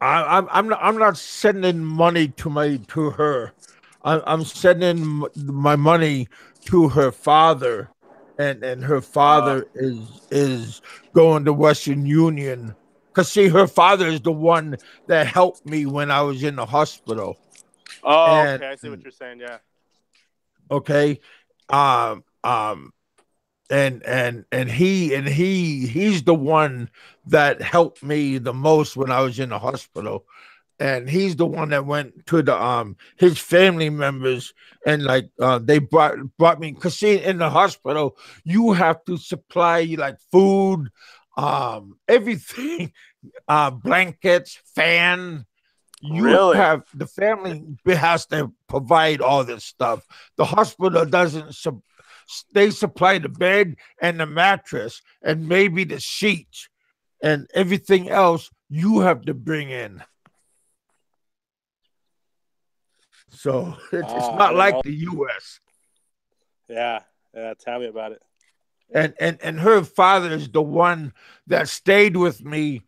I'm not sending money to her. I'm sending my money to her father, and her father is going to Western Union because see, her father is the one that helped me when I was in the hospital. Oh, And okay. I see what you're saying. Yeah. okay, um, um, he's the one that helped me the most when I was in the hospital. and he's the one that went to the his family members, and like they brought me, because see, in the hospital you have to supply like food, everything, blankets, fan. You Really? have the family has to provide all this stuff. The hospital doesn't. They supply the bed and the mattress and maybe the sheets, and everything else you have to bring in. So it's I not didn't like know. the U.S. Yeah, yeah. Tell me about it. And her father is the one that stayed with me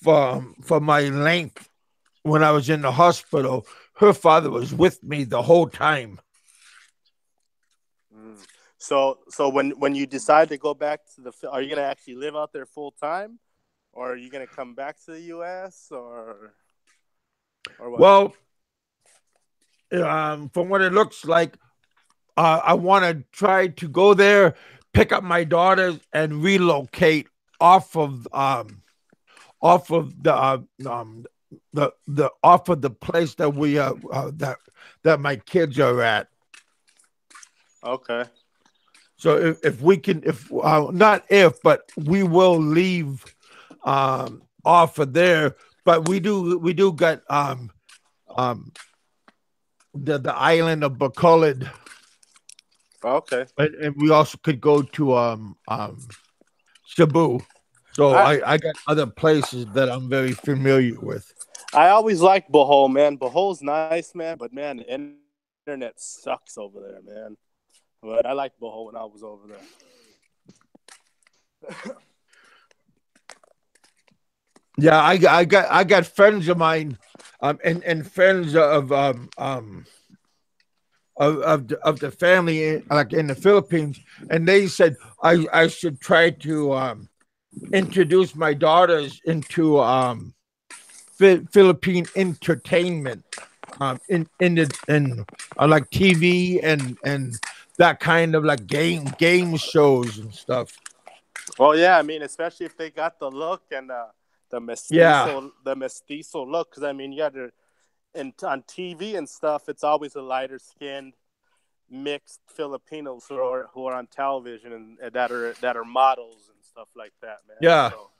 for my length when I was in the hospital. Her father was with me the whole time. Mm. So when you decide to go back to are you gonna actually live out there full time, or are you gonna come back to the U.S. or what? Well, from what it looks like, I want to try to go there, pick up my daughters, and relocate off of off of the off of the place that we that my kids are at. Okay. So if we can, if not if, but we will leave off of there. But we do got um the island of Bacolod, Okay. and we also could go to Cebu. So I I got other places that I'm very familiar with. I always liked Bohol, man. Bohol's nice, man, but man, the internet sucks over there, man. But I liked Bohol when I was over there. Yeah, I got friends of mine, and friends of the family like in the Philippines, and they said I should try to introduce my daughters into Philippine entertainment, in like TV and that kind of like game shows and stuff. Well, yeah, I mean, especially if they got the look and Yeah, the mestizo look, because I mean, you got to on TV and stuff. It's always a lighter skinned, mixed Filipinos who are on television and that are models and stuff like that, man. yeah. So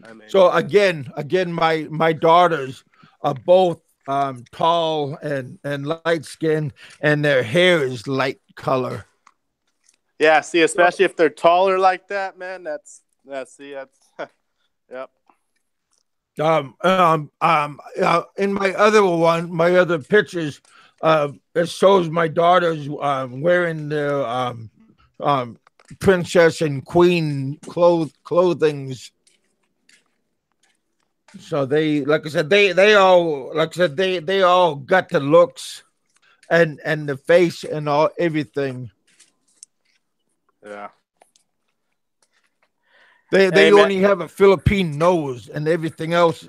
I mean, So again, my daughters are both tall and light skinned, and their hair is light color. yeah. See, especially if they're taller like that, man. That's see, that's yep. In my other pictures, it shows my daughters wearing their princess and queen clothings. So they, like I said, they all, like I said, they all got the looks and the face and all everything. Yeah. They Hey, man. only have a Philippine nose, and everything else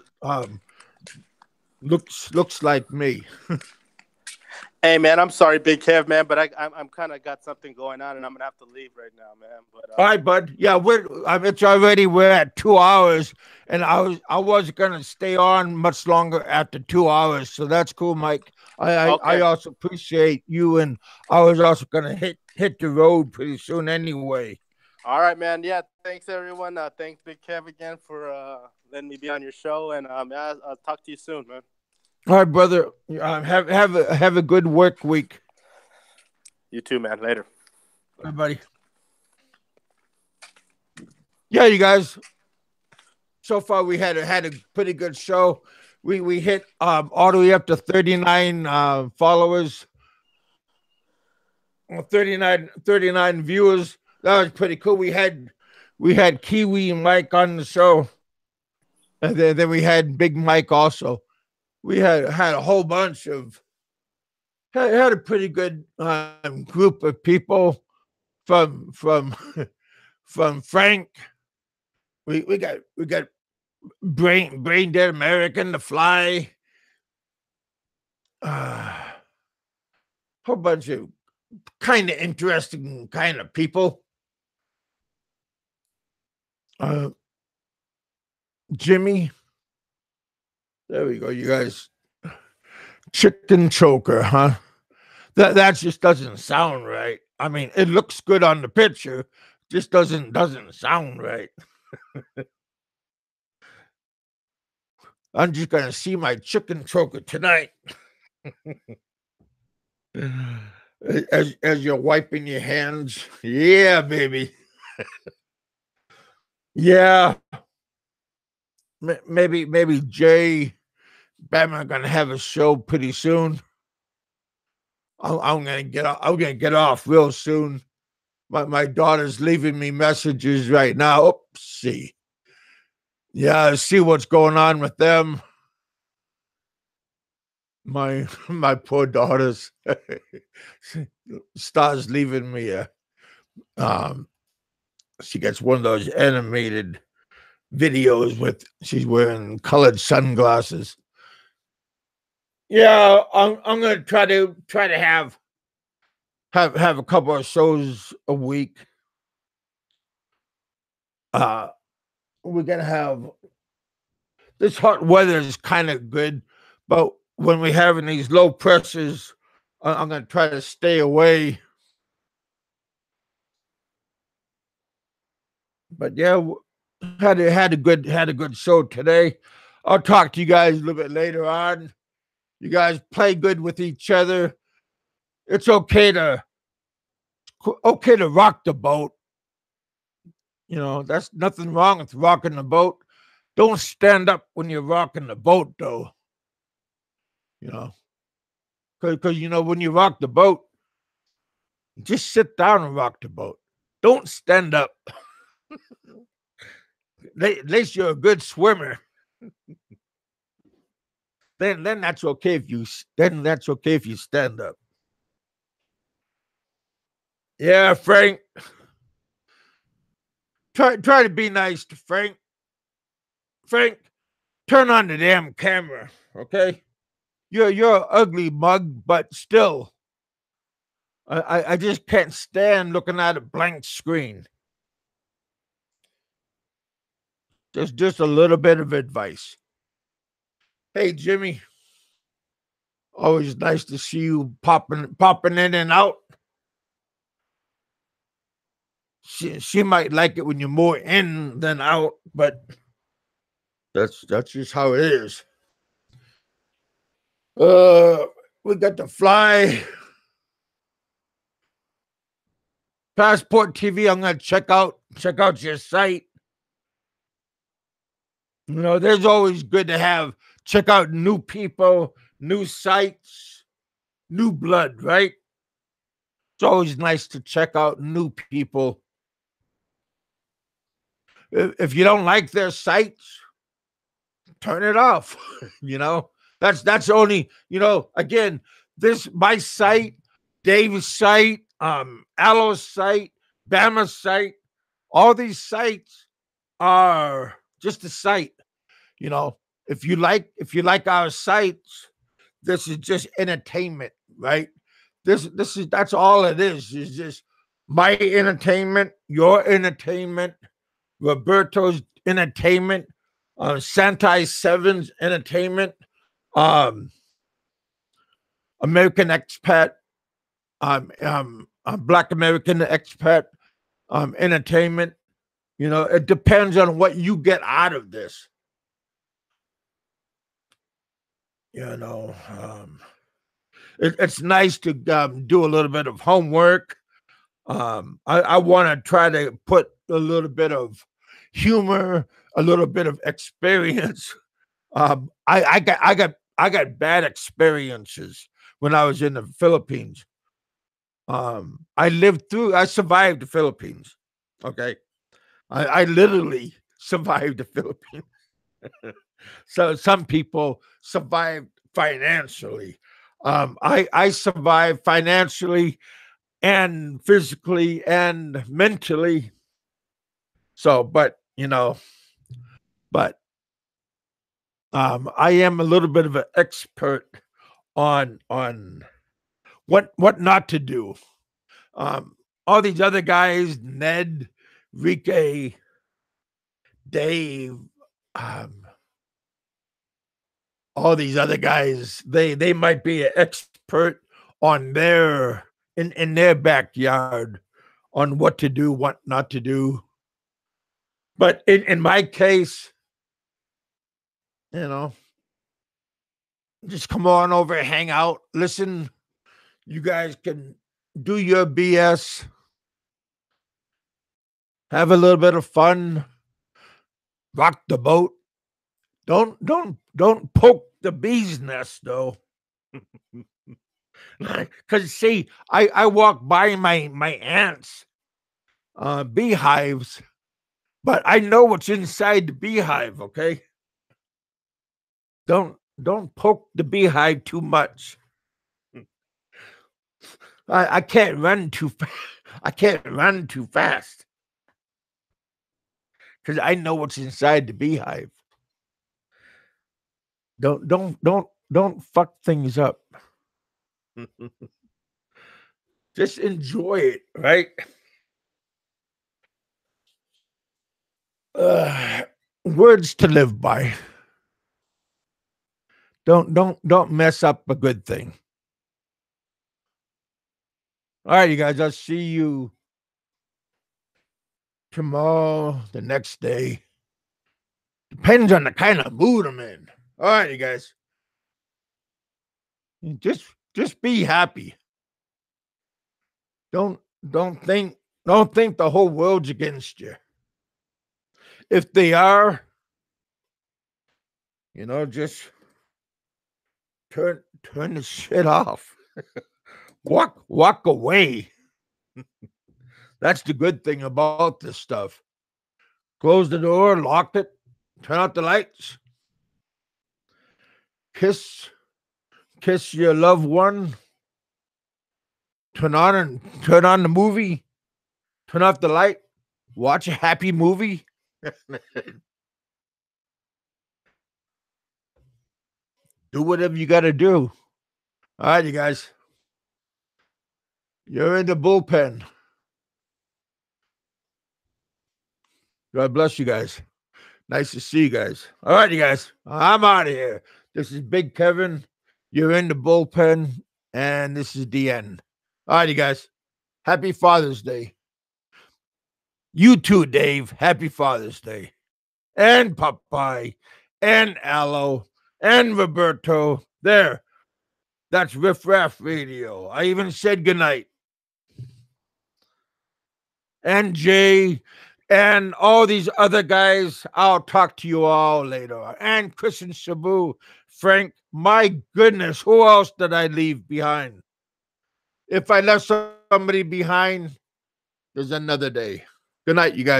looks like me. Hey, man. I'm sorry, Big Kev, man, but I'm kind of got something going on, and I'm gonna have to leave right now, man. But All right, bud. Yeah, it's already, we're at 2 hours, and I was gonna stay on much longer after 2 hours, so that's cool, Mike. I okay. also appreciate you, and I was also gonna hit the road pretty soon anyway. All right, man. Yeah. Thanks, everyone. Thanks, Big Kev, again for letting me be on your show, and I'll talk to you soon, man. All right, brother. Have a good work week, You too, man. Later. everybody. Yeah, you guys. So far, we had a pretty good show. We hit all the way up to 39 followers, 39 viewers. That was pretty cool. We had Kiwi and Mike on the show, and then we had Big Mike also. We had a whole bunch of had a pretty good group of people from from Frank. We got brain dead American, the Fly, whole bunch of kind of interesting kind of people. Uh, Jimmy, There we go, you guys. Chicken choker, huh? That just doesn't sound right. I mean, it looks good on the picture, just doesn't sound right. I'm just gonna see my chicken choker tonight. As you're wiping your hands, yeah, baby, yeah. Maybe Jay Batman gonna have a show pretty soon. I'm gonna get off. I'm gonna get off real soon. My daughter's leaving me messages right now. Oopsie. Yeah, see what's going on with them. My poor daughters. Star's leaving me. She gets one of those animated videos with she's wearing colored sunglasses. Yeah, I'm gonna try to have a couple of shows a week. We're gonna have this hot weather is kind of good, but when we're having these low pressures, I'm gonna try to stay away. But yeah, had a good show today. I'll talk to you guys a little bit later on. You guys play good with each other. It's okay to rock the boat. You know, that's nothing wrong with rocking the boat. Don't stand up when you're rocking the boat, though. You know, because you know when you rock the boat, just sit down and rock the boat. Don't stand up. At least you're a good swimmer. Then that's okay if you stand up. Yeah, Frank. Try to be nice to Frank. Frank, turn on the damn camera, okay? You're an ugly mug, but still, I just can't stand looking at a blank screen. Just a little bit of advice. Hey, Jimmy, always nice to see you popping in and out. She might like it when you're more in than out, but that's just how it is. We got to fly. Passport TV. I'm gonna check out your site. You know, there's always good to check out new people, new sites, new blood, right? It's always nice to check out new people. If you don't like their sites, turn it off. You know, that's only, you know, again, my site, Dave's site, Alo's site, Bama's site, all these sites are just a site. You know, if you like our sites, this is just entertainment, right? That's all it is. Is just my entertainment, your entertainment, Roberto's entertainment, Santai Seven's entertainment, um, American expat, Black American expat, entertainment. You know, it depends on what you get out of this. You know, it's nice to do a little bit of homework. I want to try to put a little bit of humor, a little bit of experience. I got bad experiences when I was in the Philippines. I survived the Philippines. Okay. I literally survived the Philippines. So some people survived financially. I survived financially and physically and mentally. So, but you know, but I am a little bit of an expert on what not to do. All these other guys, Ned, Rike, Dave, um, all these other guys, they might be an expert on in their backyard on what to do, what not to do. But in my case, you know, just come on over, hang out, listen. You guys can do your BS, have a little bit of fun, rock the boat. Don't poke the bee's nest though. Because see, I walk by my aunt's beehives, but I know what's inside the beehive. Okay, don't poke the beehive too much. I can't run too I can't run too fast because I know what's inside the beehive. Don't fuck things up. Just enjoy it, right? Words to live by. Don't mess up a good thing. All right, you guys. I'll see you tomorrow, the next day. Depends on the kind of mood I'm in. All right, you guys. Just be happy. Don't think the whole world's against you. If they are, just turn the shit off. Walk away. That's the good thing about this stuff. Close the door, lock it, turn out the lights. Kiss your loved one. Turn on the movie. Turn off the light. Watch a happy movie. Do whatever you got to do. All right, you guys. You're in the bullpen. God bless you guys. Nice to see you guys. All right, you guys. I'm out of here. This is Big Kevin. You're in the bullpen, and this is the end. All right, you guys. Happy Father's Day. You too, Dave. Happy Father's Day. And Popeye, and Aloe, and Roberto. There. That's Riff Raff Radio. I even said goodnight. And Jay, and all these other guys. I'll talk to you all later. And Chris and Shabu, Frank. My goodness, who else did I leave behind? If I left somebody behind, there's another day. Good night, you guys.